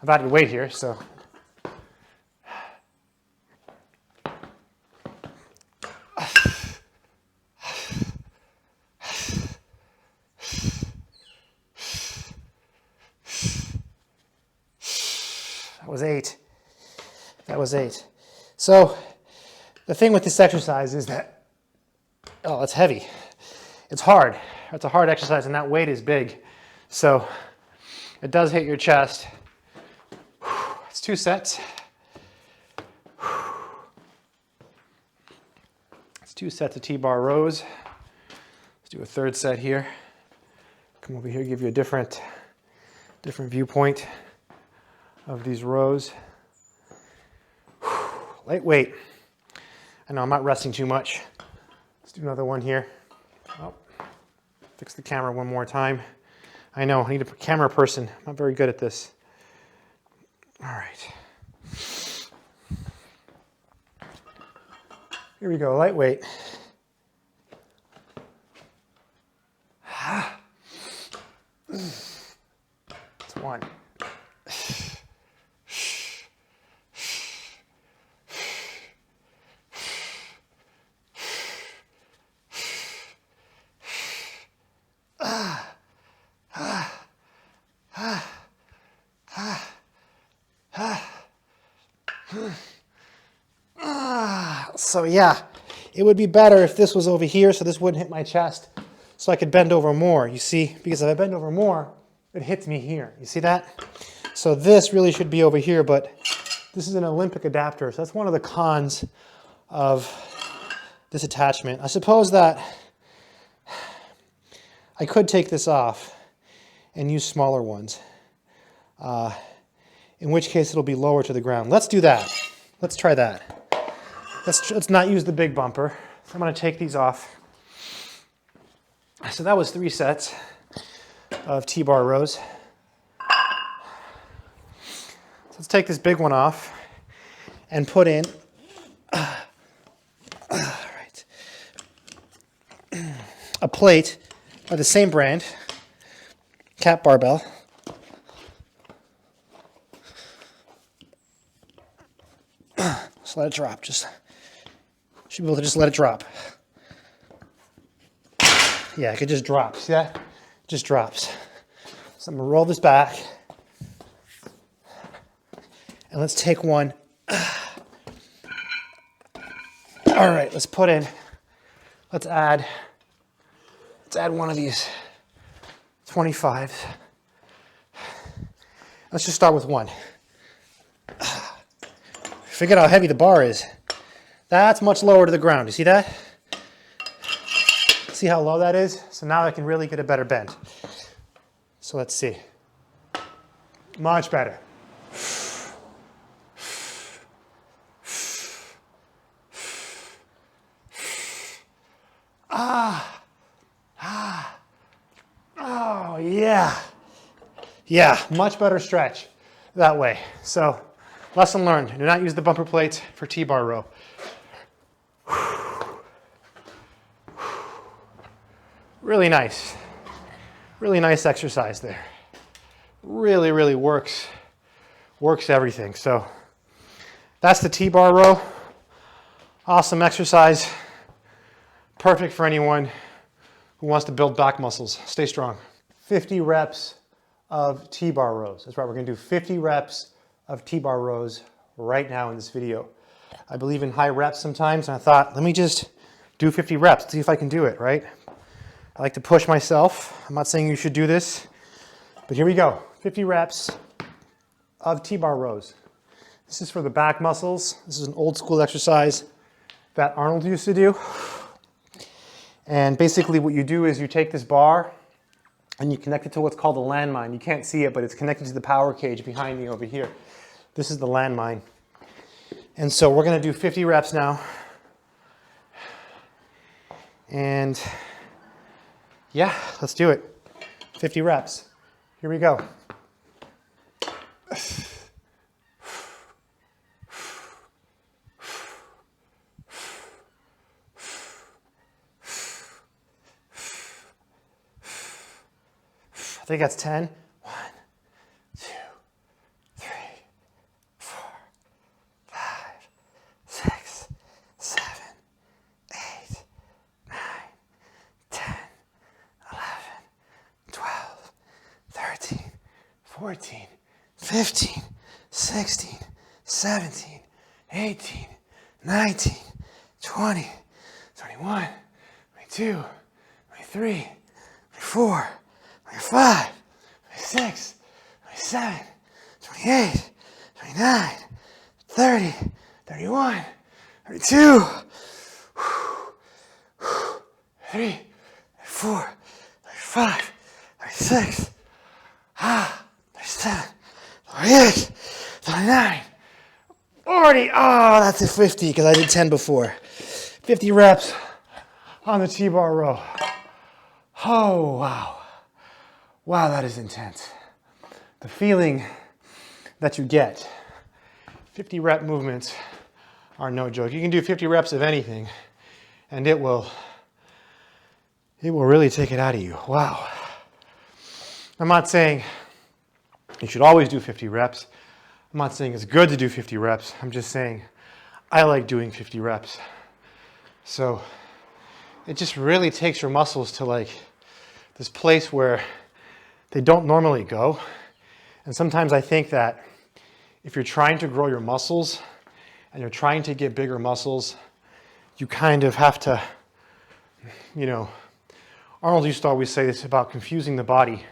I've added weight here, so was 8. That was 8. So the thing with this exercise is that, oh, it's heavy. It's hard. It's a hard exercise and that weight is big. So it does hit your chest. It's 2 sets. It's 2 sets of T-bar rows. Let's do a 3rd set here. Come over here, give you a different viewpoint of these rows. Lightweight. I know I'm not resting too much. Let's do another one here. Oh, fix the camera one more time. I know, I need a camera person. I'm not very good at this. All right. Here we go, lightweight. It's 1. So yeah, it would be better if this was over here so this wouldn't hit my chest so I could bend over more, you see? Because if I bend over more, it hits me here. You see that? So this really should be over here, but this is an Olympic adapter, so that's one of the cons of this attachment. I suppose that I could take this off and use smaller ones, in which case it'll be lower to the ground. Let's do that. Let's try that. Let's not use the big bumper. So I'm going to take these off. So that was 3 sets of T-bar rows. So let's take this big one off and put in a plate of the same brand, Cat barbell. Just let it drop. Should be able to just let it drop. Yeah, it could just drop. See that? It just drops. So I'm gonna roll this back. And let's take one. All right, let's add one of these 25s. Let's just start with 1. Forget how heavy the bar is. That's much lower to the ground. You see that? See how low that is? So now I can really get a better bend. So let's see. Much better. Oh, yeah. Yeah, much better stretch that way. So Lesson learned, do not use the bumper plates for T-bar row. Really nice exercise there. Really, really works everything. So that's the T-bar row. Awesome exercise. Perfect for anyone who wants to build back muscles. Stay strong. 50 reps of T-bar rows. That's right, we're gonna do 50 reps of T-bar rows right now in this video. I believe in high reps sometimes, and I thought, let me just do 50 reps, see if I can do it, right? I like to push myself. I'm not saying you should do this, but here we go. 50 reps of T-bar rows. This is for the back muscles. This is an old school exercise that Arnold used to do. And basically what you do is you take this bar and you connect it to what's called a landmine. You can't see it, but it's connected to the power cage behind me over here. This is the landmine. And so we're gonna do 50 reps now. And yeah, let's do it. 50 reps. Here we go. I think that's 10. 1, 2, 3, 4, 5, 6, 7, 8, 9, 10, 11, 12, 13, 14, 15, 16, 17, 18, 19, 20, 21, 22, 23, 24, 25, 26, 27, 28, 29, 30, 31, 32, 33, 34, 35, 36, 37, 38, 39, 40. Oh, that's a 50 because I did 10 before. 50 reps on the T-bar row. Oh, wow. Wow, that is intense. The feeling that you get. 50 rep movements are no joke. You can do 50 reps of anything and it will really take it out of you. Wow. I'm not saying you should always do 50 reps. I'm not saying it's good to do 50 reps. I'm just saying I like doing 50 reps. So it just really takes your muscles to like this place where they don't normally go. And sometimes I think that if you're trying to grow your muscles and you're trying to get bigger muscles, you kind of have to, you know, Arnold used to always say this about confusing the body.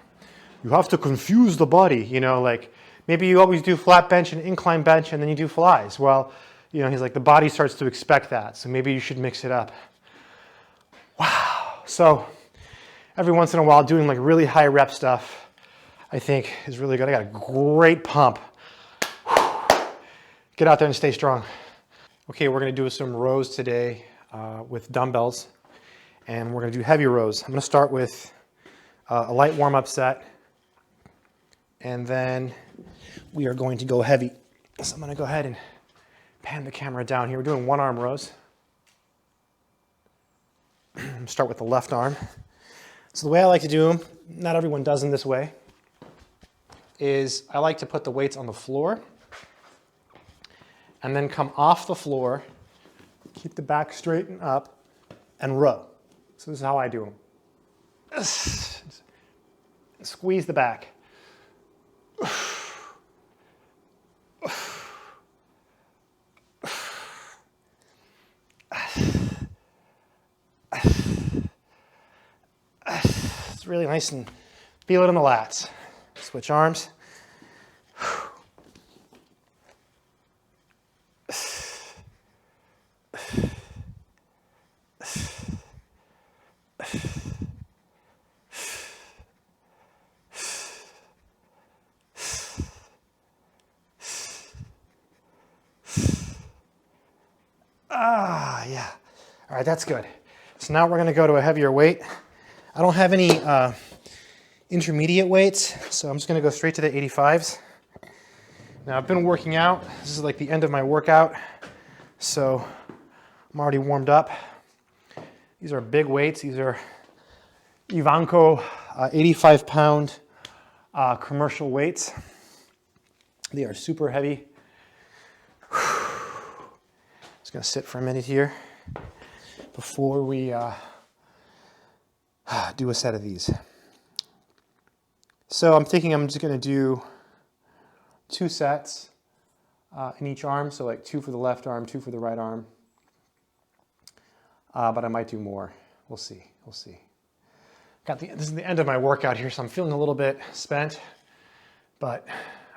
You have to confuse the body, you know, like maybe you always do flat bench and incline bench and then you do flies. Well, you know, he's like, the body starts to expect that. So maybe you should mix it up. Wow. So every once in a while doing like really high rep stuff, I think is really good. I got a great pump. Get out there and stay strong. Okay, we're gonna do some rows today with dumbbells, and we're gonna do heavy rows. I'm gonna start with a light warm-up set, and then we are going to go heavy. So I'm gonna go ahead and pan the camera down here. We're doing one arm rows. Start with the left arm. So the way I like to do them, not everyone does them this way, is I like to put the weights on the floor and then come off the floor, keep the back straight and up, and row. So this is how I do them. Squeeze the back. It's really nice and feel it in the lats. Switch arms. Yeah. All right, that's good. So now we're going to go to a heavier weight. I don't have any intermediate weights, so I'm just going to go straight to the 85s. Now I've been working out. This is like the end of my workout, so I'm already warmed up. These are big weights. These are Ivanko 85-pound commercial weights. They are super heavy. Just gonna sit for a minute here before we do a set of these. So I'm thinking I'm just gonna do 2 sets in each arm. So like 2 for the left arm, 2 for the right arm. But I might do more. We'll see. We'll see. This is the end of my workout here, so I'm feeling a little bit spent. But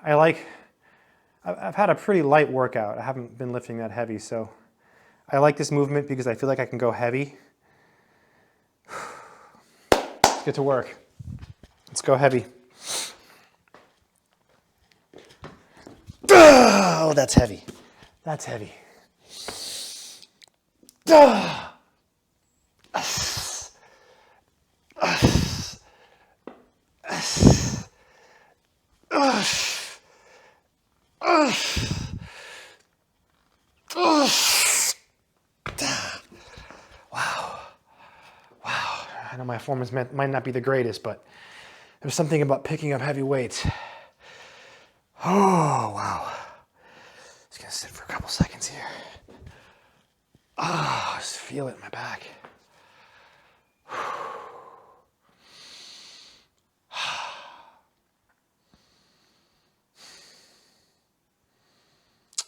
I've had a pretty light workout. I haven't been lifting that heavy, so I like this movement because I feel like I can go heavy. Let's get to work. Let's go heavy. Oh, that's heavy. That's heavy. Wow. I know my performance might not be the greatest, but there's something about picking up heavy weights. Oh, wow. Just gonna sit for a couple seconds here. Ah, just feel it in my back.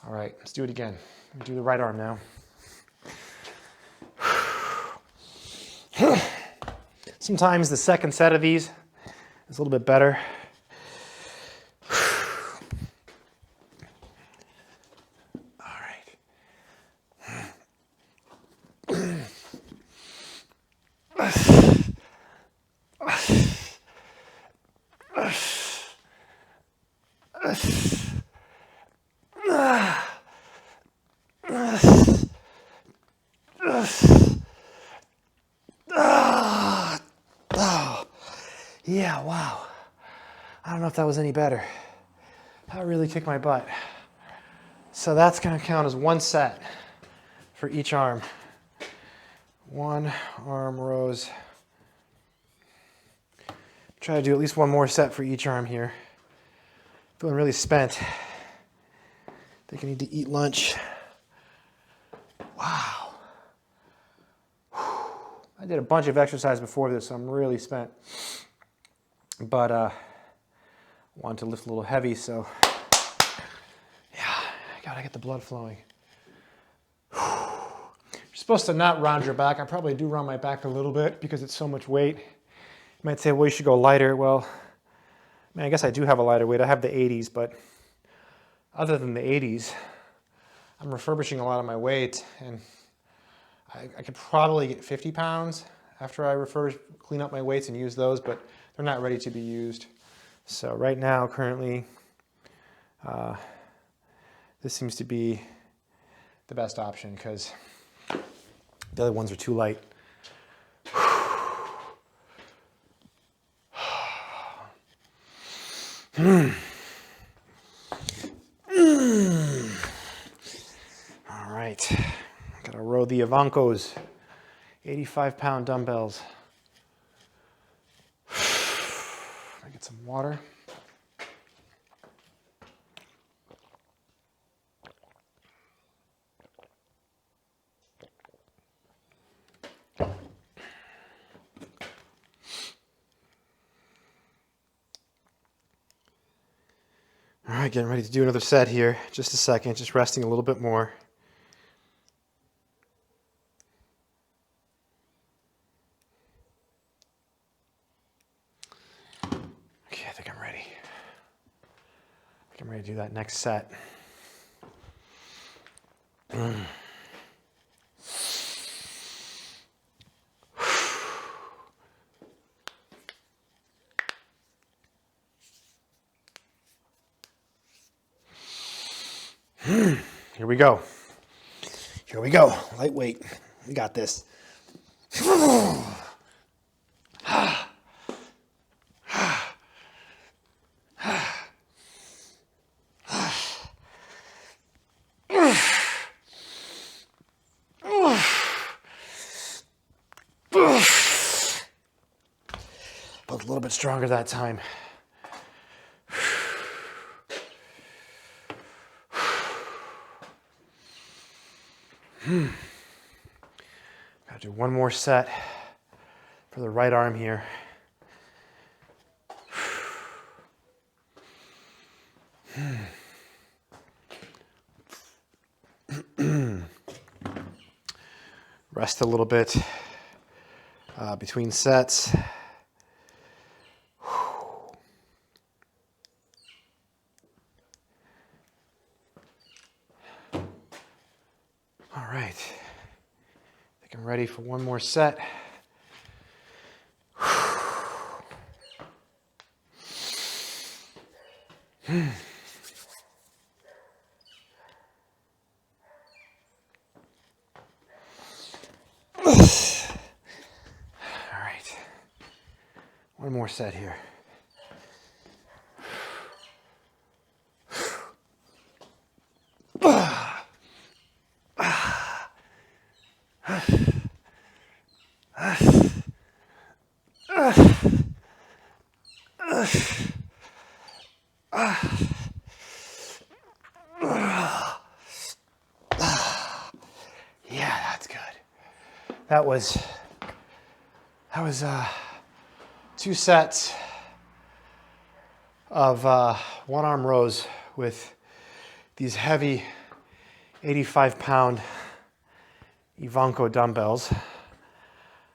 All right, let's do it again. We'll do the right arm now. Sometimes the second set of these is a little bit better. All right. Yeah, wow. I don't know if that was any better. That really kicked my butt. So that's going to count as 1 set for each arm. 1 arm rows. Try to do at least 1 more set for each arm here. Feeling really spent. Think I need to eat lunch. Wow. I did a bunch of exercise before this, so I'm really spent. But I wanted to lift a little heavy, so yeah, I gotta get the blood flowing. You're supposed to not round your back. I probably do round my back a little bit because it's so much weight. You might say, well, you should go lighter. Well, I mean, I guess I do have a lighter weight. I have the 80s, but other than the 80s, I'm refurbishing a lot of my weight, and I could probably get 50 pounds after I clean up my weights and use those, but they're not ready to be used. So right now, currently, this seems to be the best option because the other ones are too light. All right, gotta row the Ivankos, 85-pound dumbbells. Get some water. All right, getting ready to do another set here. Just a second, just resting a little bit more. Okay, I think I'm ready. I'm ready to do that next set. Here we go. Here we go. Lightweight. We got this. stronger that time. Gotta do one more set for the right arm here. Rest a little bit between sets. All right, I think I'm ready for one more set. All right, one more set here. Yeah, that's good. That was 2 sets of one arm rows with these heavy 85-pound Ivanko dumbbells.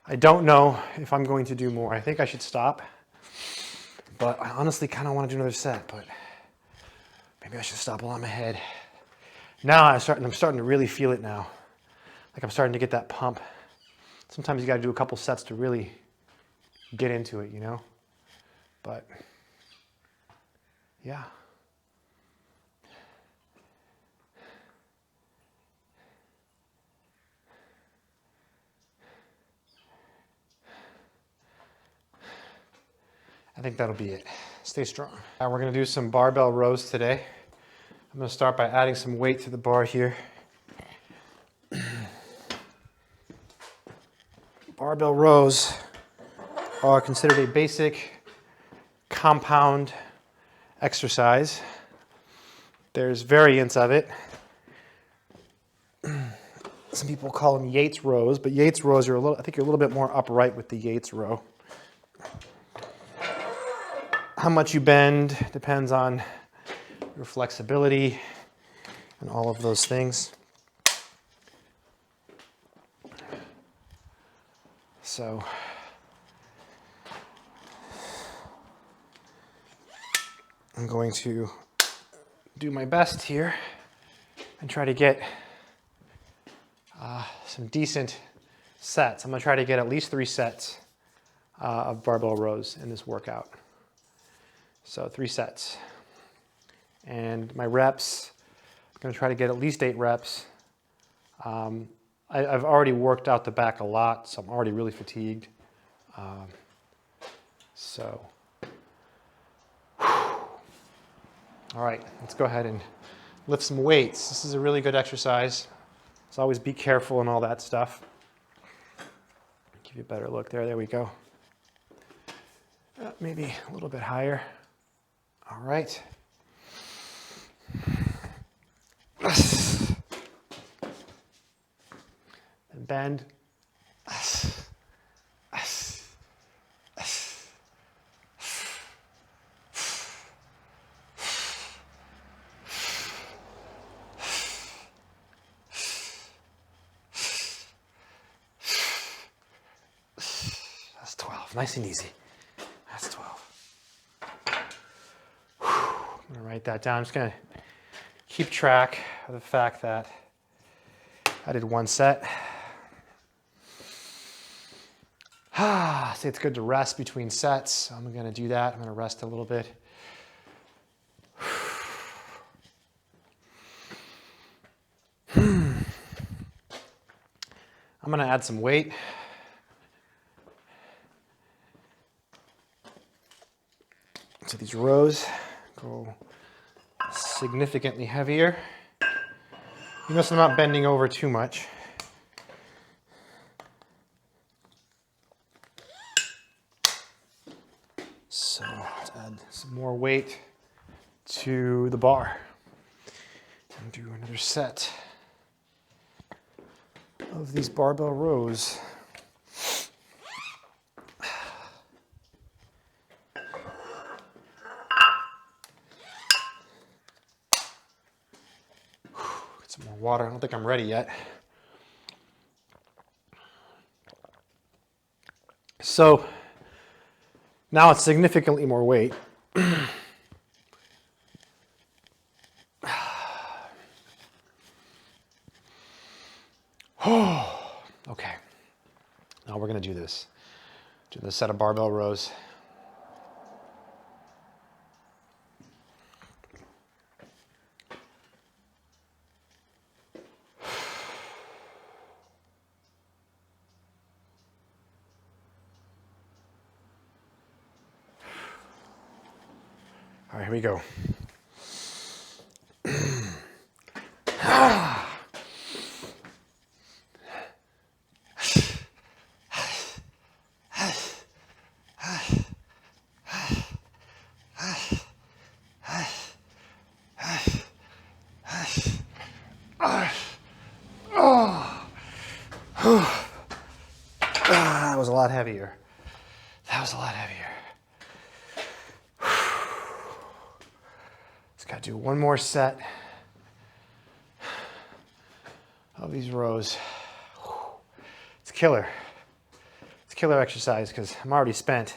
I don't know if I'm going to do more. I think I should stop, but I honestly kind of want to do another set, but maybe I should stop while I'm ahead. Now I'm starting to really feel it now. Like I'm starting to get that pump. Sometimes you got to do a couple sets to really get into it, you know? But yeah. I think that'll be it. Stay strong. Now we're going to do some barbell rows today. I'm going to start by adding some weight to the bar here. Barbell rows are considered a basic compound exercise. There's variants of it. Some people call them Yates rows, but Yates rows are I think you're a little bit more upright with the Yates row. How much you bend depends on your flexibility and all of those things. So I'm going to do my best here and try to get some decent sets. I'm going to try to get at least 3 sets of barbell rows in this workout. So 3 sets. And my reps, I'm going to try to get at least 8 reps. I've already worked out the back a lot, so I'm already really fatigued. All right, let's go ahead and lift some weights. This is a really good exercise. So always be careful and all that stuff. Give you a better look there. There we go. Maybe a little bit higher. All right. And bend. That's 12. Nice and easy. That's 12. I'm going to write that down. I'm just going to keep track of the fact that I did 1 set. Say it's good to rest between sets. So I'm going to do that. I'm going to rest a little bit. I'm going to add some weight. So these rows go significantly heavier. You notice I'm not bending over too much. Add some more weight to the bar and do another set of these barbell rows. Get some more water. I don't think I'm ready yet. So now it's significantly more weight. Okay, now we're going to do this. Do the set of barbell rows. All right, here we go. That was a lot heavier. That was a lot heavier. Just gotta do one more set of these rows. It's killer. It's killer exercise because I'm already spent.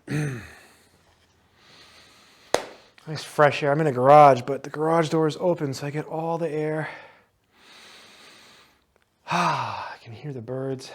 Nice fresh air. I'm in a garage, but the garage door is open, so I get all the air. I can hear the birds.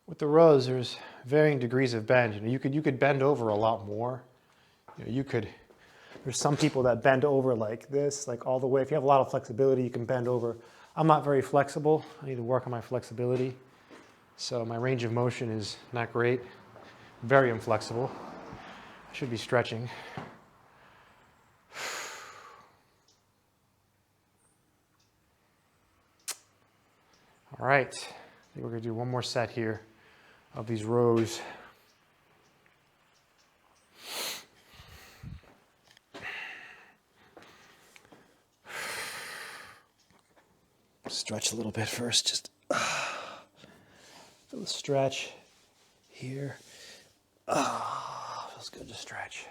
With the rows, there's varying degrees of bend. You could bend over a lot more. There's some people that bend over like this, like all the way. If you have a lot of flexibility, you can bend over. I'm not very flexible. I need to work on my flexibility. So my range of motion is not great. Very inflexible. I should be stretching. All right, I think we're gonna do one more set here of these rows. Stretch a little bit first, just feel the stretch here. Feels good to stretch.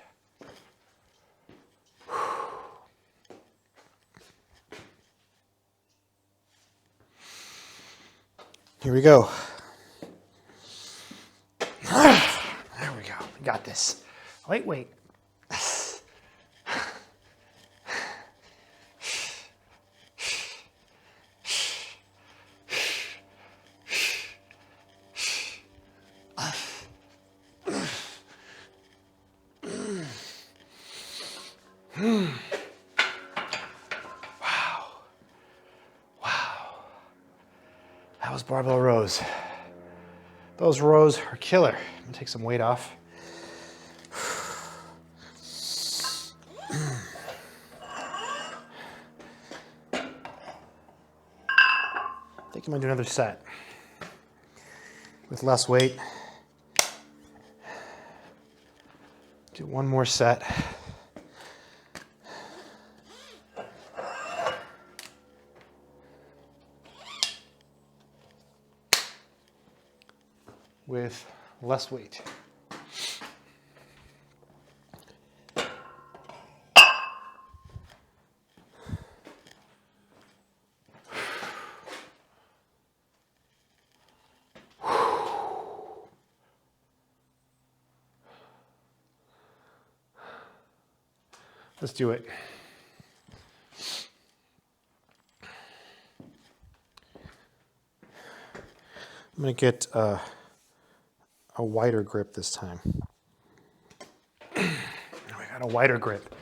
Here we go. There we go. We got this. Wait. That was barbell rows. Those rows are killer. I'm gonna take some weight off. I think I'm gonna do another set with less weight. Do one more set. With less weight. Let's do it. I'm going to get a wider grip this time. We got a wider grip.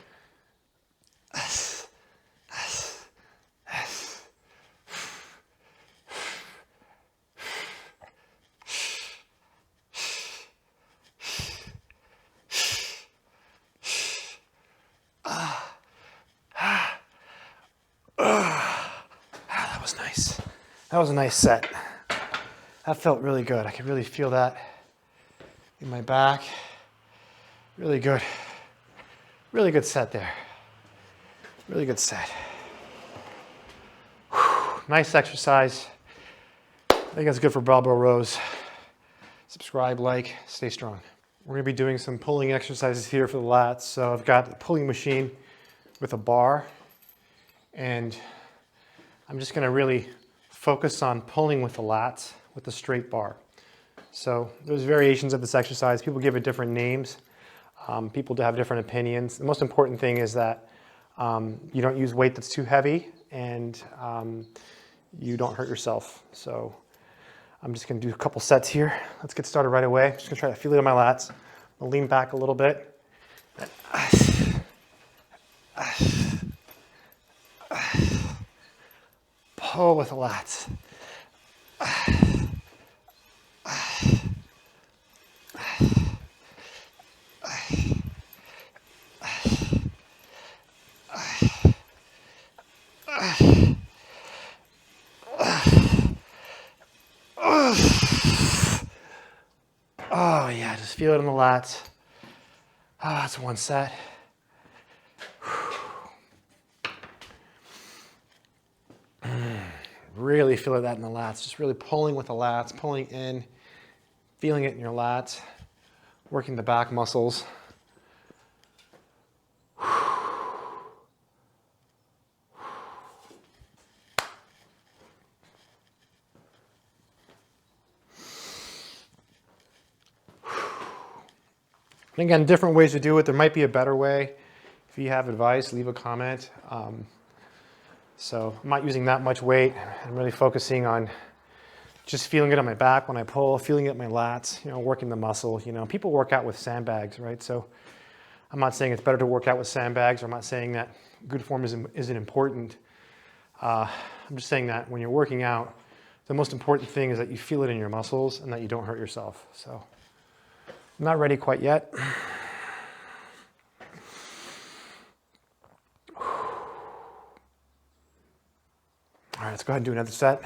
That was a nice set. That felt really good. I could really feel that in my back. Really good. Really good set there. Really good set. Whew. Nice exercise. I think that's good for barbell rows. Subscribe, like, stay strong. We're gonna be doing some pulling exercises here for the lats. So I've got the pulling machine with a bar, and I'm just gonna really focus on pulling with the lats with the straight bar. So there's variations of this exercise. People give it different names. People have different opinions. The most important thing is that you don't use weight that's too heavy, and you don't hurt yourself. So I'm just gonna do a couple sets here. Let's get started right away. I'm just gonna try to feel it on my lats. I'll lean back a little bit. Pull with the lats. Oh yeah, just feel it in the lats. Ah, that's one set. Really feel that in the lats. Just really pulling with the lats, pulling in, feeling it in your lats, working the back muscles. And again, different ways to do it. There might be a better way. If you have advice, leave a comment. So I'm not using that much weight. I'm really focusing on just feeling it on my back when I pull, feeling it in my lats, working the muscle. People work out with sandbags, right? So I'm not saying it's better to work out with sandbags, or I'm not saying that good form isn't important. I'm just saying that when you're working out, the most important thing is that you feel it in your muscles and that you don't hurt yourself. So I'm not ready quite yet. All right, let's go ahead and do another set.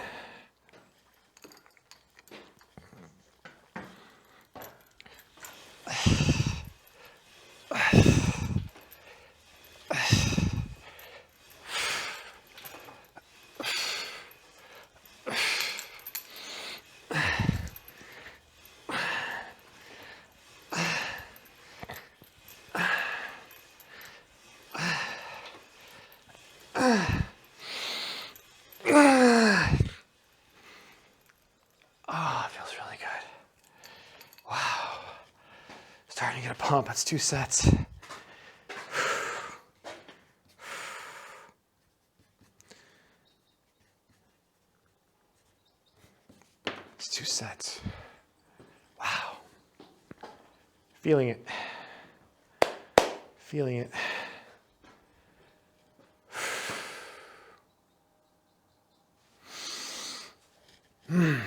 Oh, it feels really good. Wow. Starting to get a pump. That's 2 sets. It's 2 sets. Wow. Feeling it. Feeling it. Try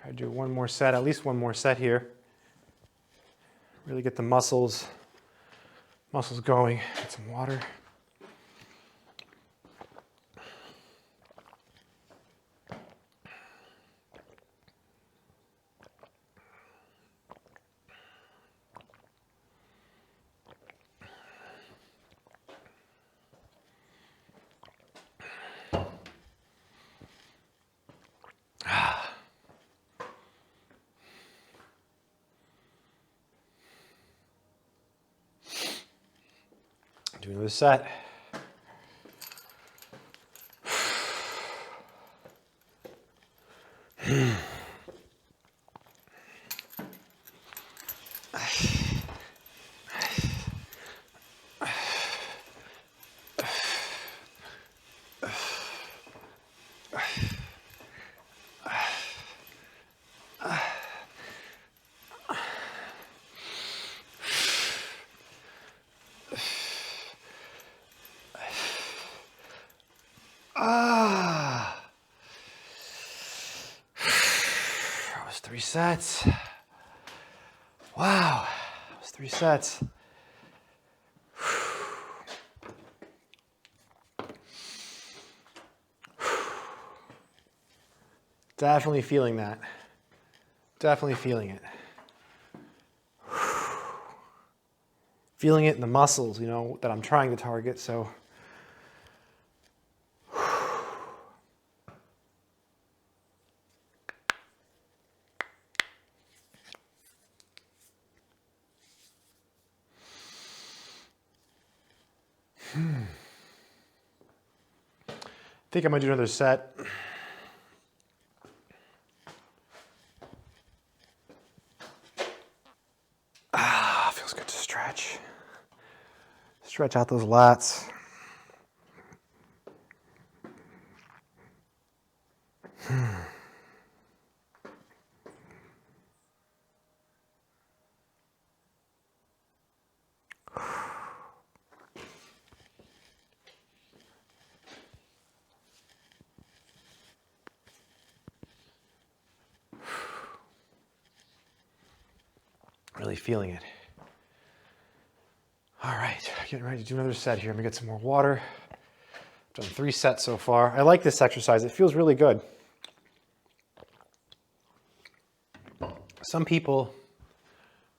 to do one more set, at least one more set here. Really get the muscles going. Get some water. Do another set. That was 3 sets. Wow, that was 3 sets. Definitely feeling that. Definitely feeling it. Feeling it in the muscles, you know, that I'm trying to target, so. I think I'm gonna do another set. Feels good to stretch. Stretch out those lats. Really feeling it. All right, getting ready to do another set here. I'm gonna get some more water. I've done 3 sets so far. I like this exercise. It feels really good. Some people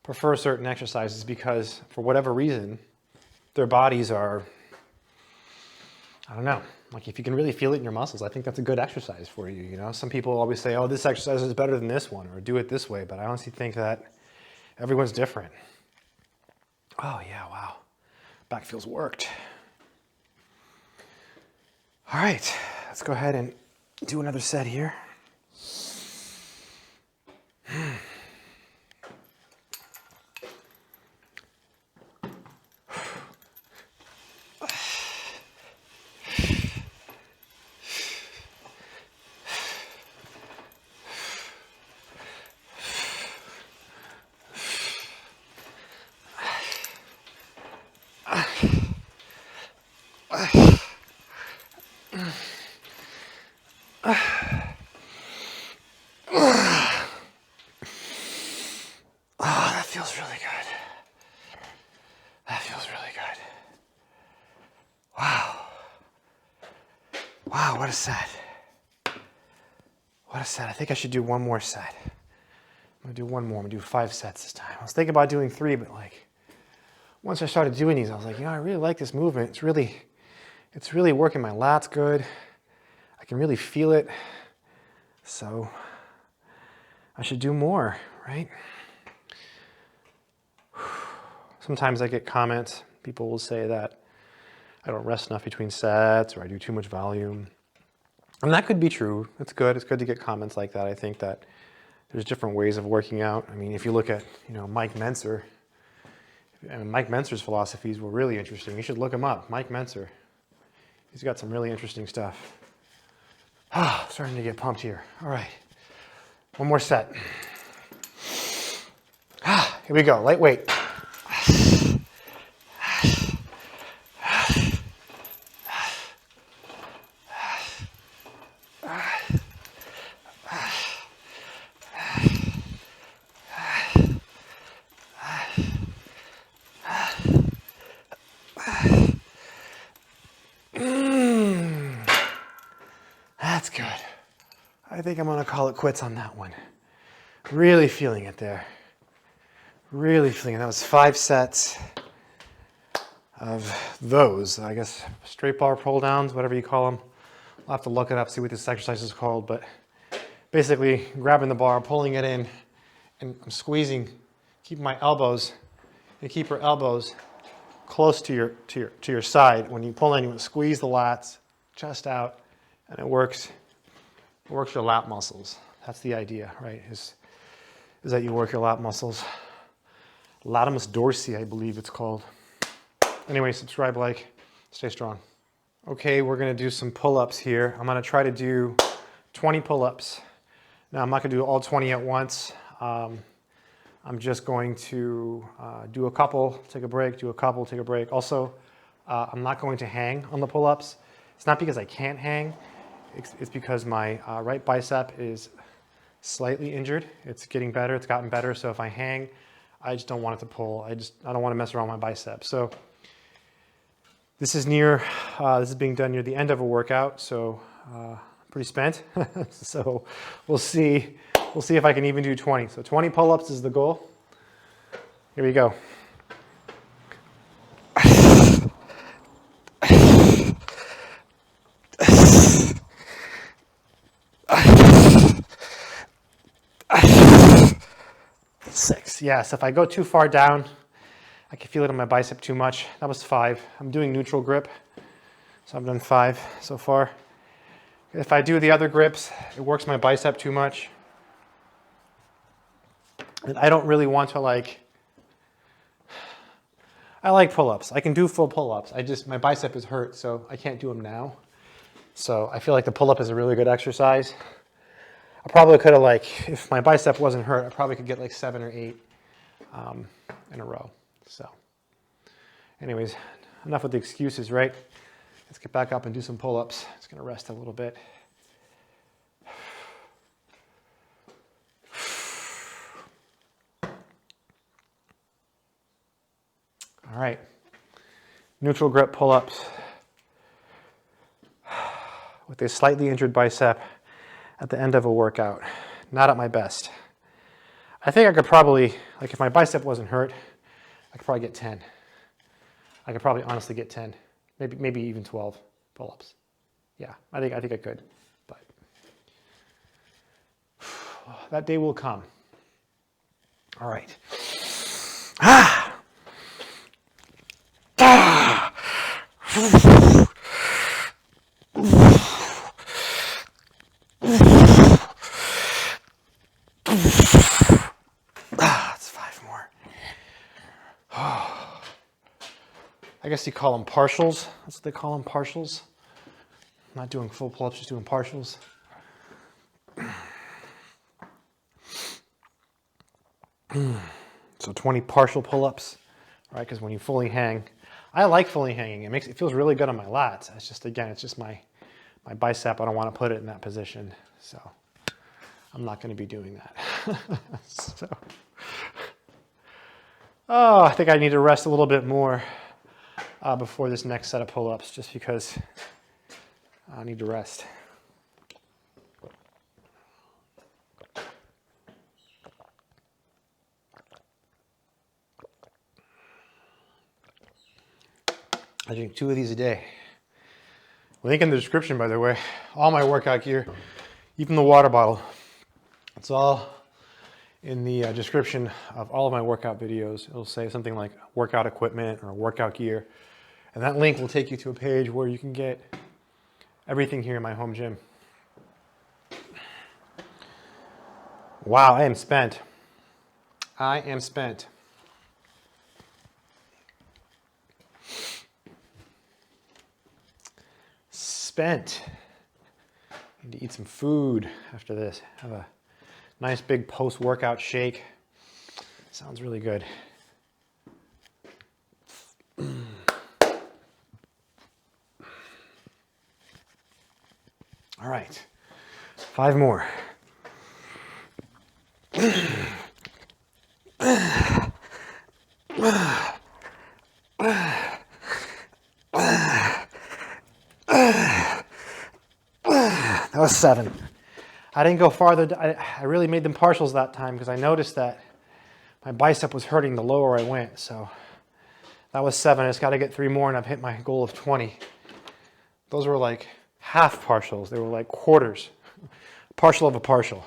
prefer certain exercises because, for whatever reason, their bodies are, I don't know, like if you can really feel it in your muscles, I think that's a good exercise for you, you know? Some people always say, oh, this exercise is better than this one, or do it this way, but I honestly think that everyone's different. Oh yeah, wow. Back feels worked. All right, let's go ahead and do another set here. Oh, that feels really good. That feels really good. Wow. Wow, what a set. What a set. I think I should do one more set. I'm gonna do one more. I'm gonna do 5 sets this time. I was thinking about doing 3, but like, once I started doing these, I was like, you know, I really like this movement. It's really working my lats good. I can really feel it. So I should do more, right? Sometimes I get comments. People will say that I don't rest enough between sets or I do too much volume. And that could be true. It's good. It's good to get comments like that. I think that there's different ways of working out. I mean, if you look at, you know, Mike Mentzer, and Mike Mentzer's philosophies were really interesting. You should look him up, Mike Mentzer. He's got some really interesting stuff. Starting to get pumped here. All right, one more set. Here we go, lightweight. That's good. I think I'm gonna call it quits on that one. Really feeling it there. Really feeling it. That was 5 sets of those, I guess, straight bar pull downs, whatever you call them. I'll have to look it up, see what this exercise is called, but basically grabbing the bar, pulling it in, and I'm squeezing, keeping my elbows, you keep your elbows close to your side. When you pull in, you squeeze the lats, chest out, and it works your lat muscles. That's the idea, right? Is that you work your lat muscles. Latimus dorsi, I believe it's called. Anyway, subscribe, like, stay strong. Okay, we're gonna do some pull-ups here. I'm gonna try to do 20 pull-ups. Now, I'm not gonna do all 20 at once. I'm just going to do a couple, take a break, do a couple, take a break. Also, I'm not going to hang on the pull-ups. It's not because I can't hang. It's because my right bicep is slightly injured. It's getting better, it's gotten better. So if I hang, I just don't want it to pull. I don't want to mess around with my bicep. So this is this is being done near the end of a workout. So pretty spent. So we'll see if I can even do 20. So 20 pull-ups is the goal. Here we go. 6. Yes, if I go too far down, I can feel it in my bicep too much. That was 5. I'm doing neutral grip, so I've done 5 so far. If I do the other grips, it works my bicep too much. And I don't really want to I like pull-ups. I can do full pull-ups. My bicep is hurt, so I can't do them now. So I feel like the pull-up is a really good exercise. I probably could have if my bicep wasn't hurt, I probably could get 7 or 8 in a row. So anyways, enough with the excuses, right? Let's get back up and do some pull-ups. Just gonna rest a little bit. All right, neutral grip pull-ups with a slightly injured bicep at the end of a workout. Not at my best. I think I could probably, if my bicep wasn't hurt, I could probably get 10. I could probably honestly get 10, maybe even 12 pull-ups. Yeah, I think I could, but that day will come. All right. That's 5 more. I guess you call them partials. That's what they call them, partials. I'm not doing full pull-ups, just doing partials. So 20 partial pull-ups, right? Because when you fully hang, I like fully hanging. It feels really good on my lats. It's just, again, it's just my bicep. I don't want to put it in that position, so I'm not going to be doing that. So, I think I need to rest a little bit more before this next set of pull-ups, just because I need to rest. I drink 2 of these a day. Link in the description, by the way. All my workout gear, even the water bottle. It's all in the description of all of my workout videos. It'll say something like workout equipment or workout gear. And that link will take you to a page where you can get everything here in my home gym. Wow, I am spent. I am spent. Spent. Need to eat some food after this. Have a nice big post-workout shake. Sounds really good. All right, 5 more. That was 7. I didn't go farther. I really made them partials that time because I noticed that my bicep was hurting the lower I went. So that was 7. I just got to get 3 more and I've hit my goal of 20. Those were like half partials. They were like quarters. Partial of a partial.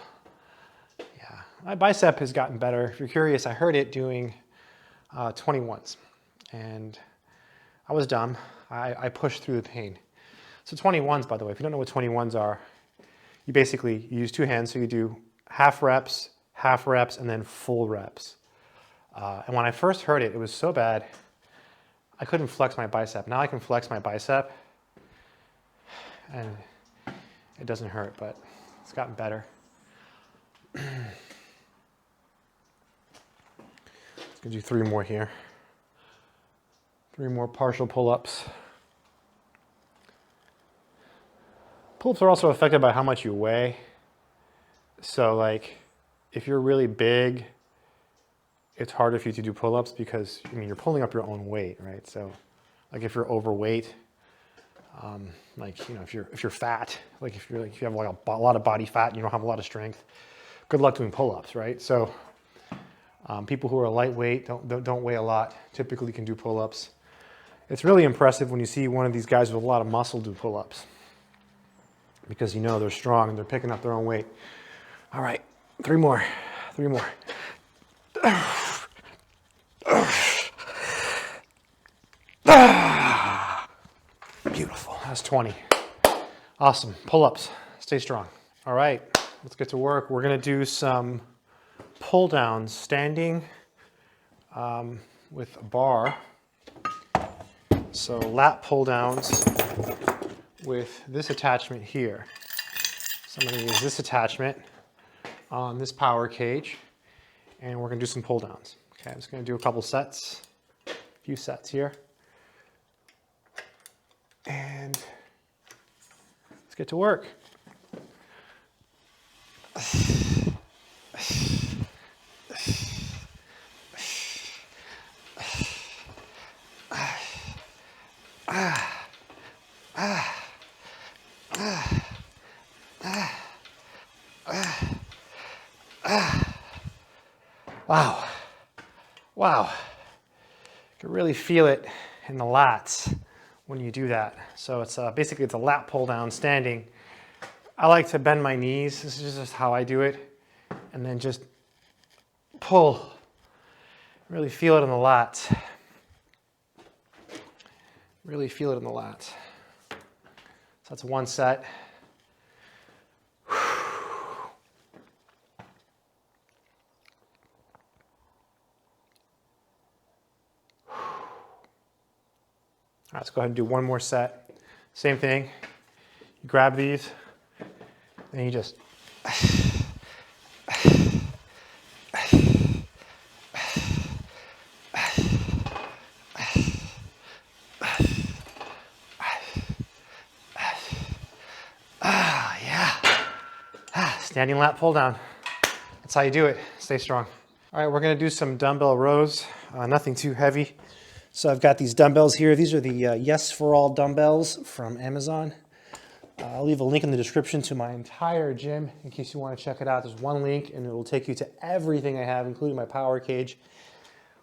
Yeah, my bicep has gotten better. If you're curious, I heard it doing 21s. And I was dumb. I pushed through the pain. So 21s, by the way, if you don't know what 21s are, you basically use 2 hands. So you do half reps, and then full reps. And when I first heard it, it was so bad, I couldn't flex my bicep. Now I can flex my bicep, and it doesn't hurt, but it's gotten better. Let's do 3 more here. 3 more partial pull-ups. Pull-ups are also affected by how much you weigh. So like, if you're really big, it's harder for you to do pull-ups because, I mean, you're pulling up your own weight, right? So like if you're overweight, like, you know, if you're fat, like if you have like a lot of body fat and you don't have a lot of strength, good luck doing pull-ups, right? So people who are lightweight, don't weigh a lot, typically can do pull-ups. It's really impressive when you see one of these guys with a lot of muscle do pull-ups, because you know they're strong and they're picking up their own weight. All right, 3 more, 3 more. Beautiful, that's 20. Awesome, pull-ups, stay strong. All right, let's get to work. We're gonna do some pull downs, standing with a bar. So lat pull downs with this attachment here. So I'm gonna use this attachment on this power cage, and we're gonna do some pull downs. Okay, I'm just gonna do a couple sets, a few sets here. And let's get to work. Wow. Wow. You can really feel it in the lats when you do that. So it's basically it's a lat pull down standing. I like to bend my knees. This is just how I do it. And then just pull. Really feel it in the lats. Really feel it in the lats. So that's one set. All right, let's go ahead and do one more set. Same thing. You grab these, and you just standing lat pull down. That's how you do it. Stay strong. All right, we're gonna do some dumbbell rows. Nothing too heavy. So I've got these dumbbells here. These are the Yes for All dumbbells from Amazon. I'll leave a link in the description to my entire gym in case you want to check it out. There's one link and it will take you to everything I have, including my power cage.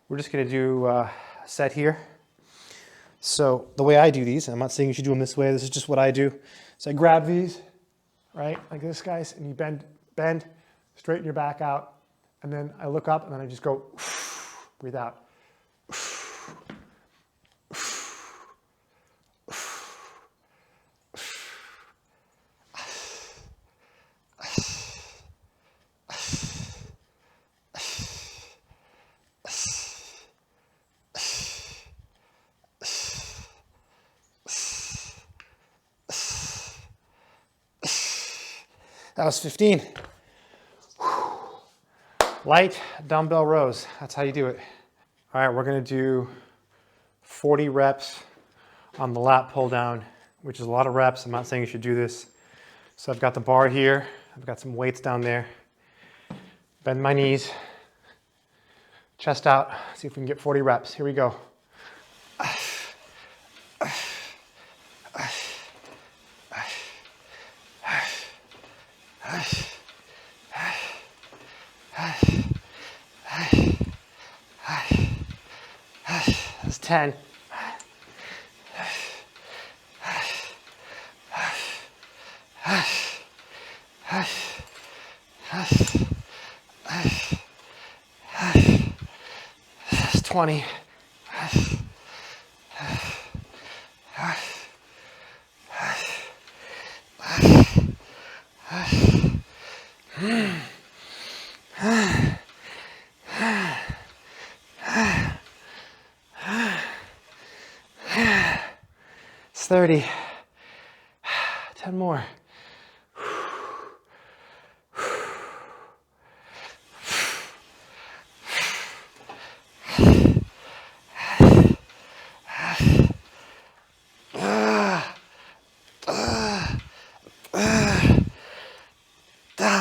We're just gonna do a set here. So the way I do these, and I'm not saying you should do them this way, this is just what I do. So I grab these, right, like this, guys, and you bend, straighten your back out, and then I look up and then I just go, breathe out. That was 15. Light dumbbell rows. That's how you do it. All right, we're gonna do 40 reps on the lat pull down, which is a lot of reps. I'm not saying you should do this. So I've got the bar here. I've got some weights down there. Bend my knees. Chest out. See if we can get 40 reps. Here we go. That's 10. That's 20. It's 30. 10 more.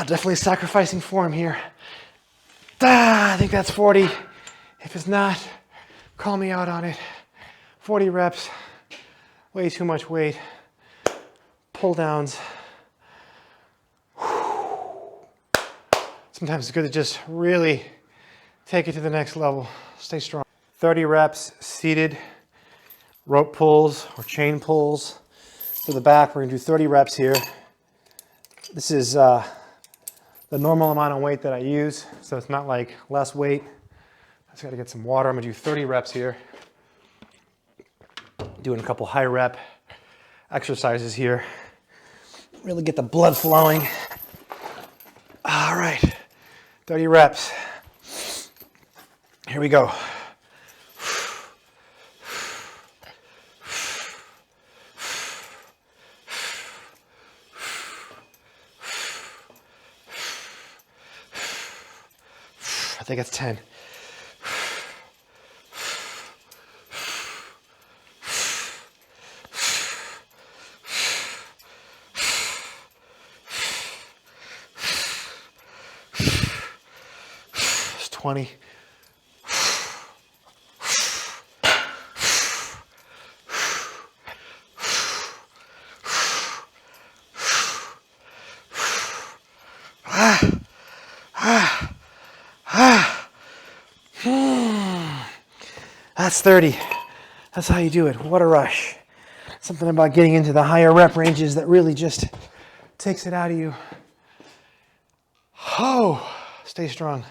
Definitely sacrificing form here. I think that's 40. If it's not, call me out on it. 40 reps, way too much weight. Pull downs. Sometimes it's good to just really take it to the next level. Stay strong. 30 reps seated, rope pulls or chain pulls to the back. We're gonna do 30 reps here. This is the normal amount of weight that I use, so it's not like less weight. I just gotta get some water. I'm gonna do 30 reps here. Doing a couple high rep exercises here. Really get the blood flowing. All right, 30 reps. Here we go. I think it's 10. It's 20. That's 30. That's how you do it. What a rush. Something about getting into the higher rep ranges that really just takes it out of you. Oh, stay strong.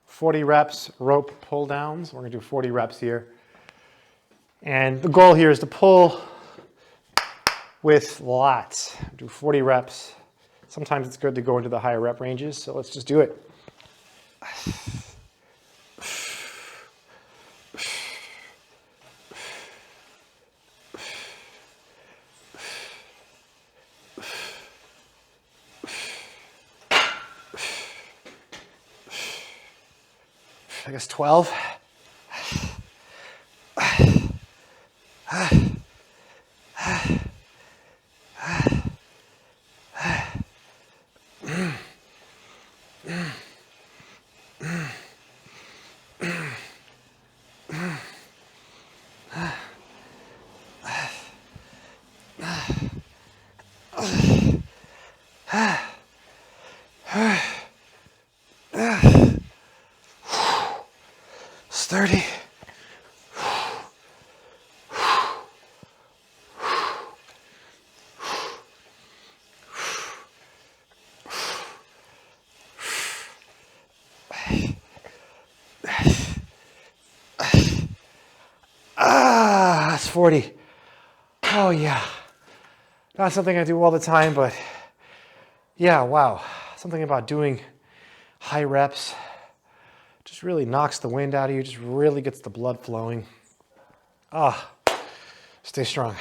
40 reps, rope pull downs. We're gonna do 40 reps here. And the goal here is to pull with lots. Do 40 reps. Sometimes it's good to go into the higher rep ranges, so let's just do it. I guess 12. It's 30. That's 40. Oh yeah. Not something I do all the time, but yeah, wow. Something about doing high reps just really knocks the wind out of you, just really gets the blood flowing. Stay strong.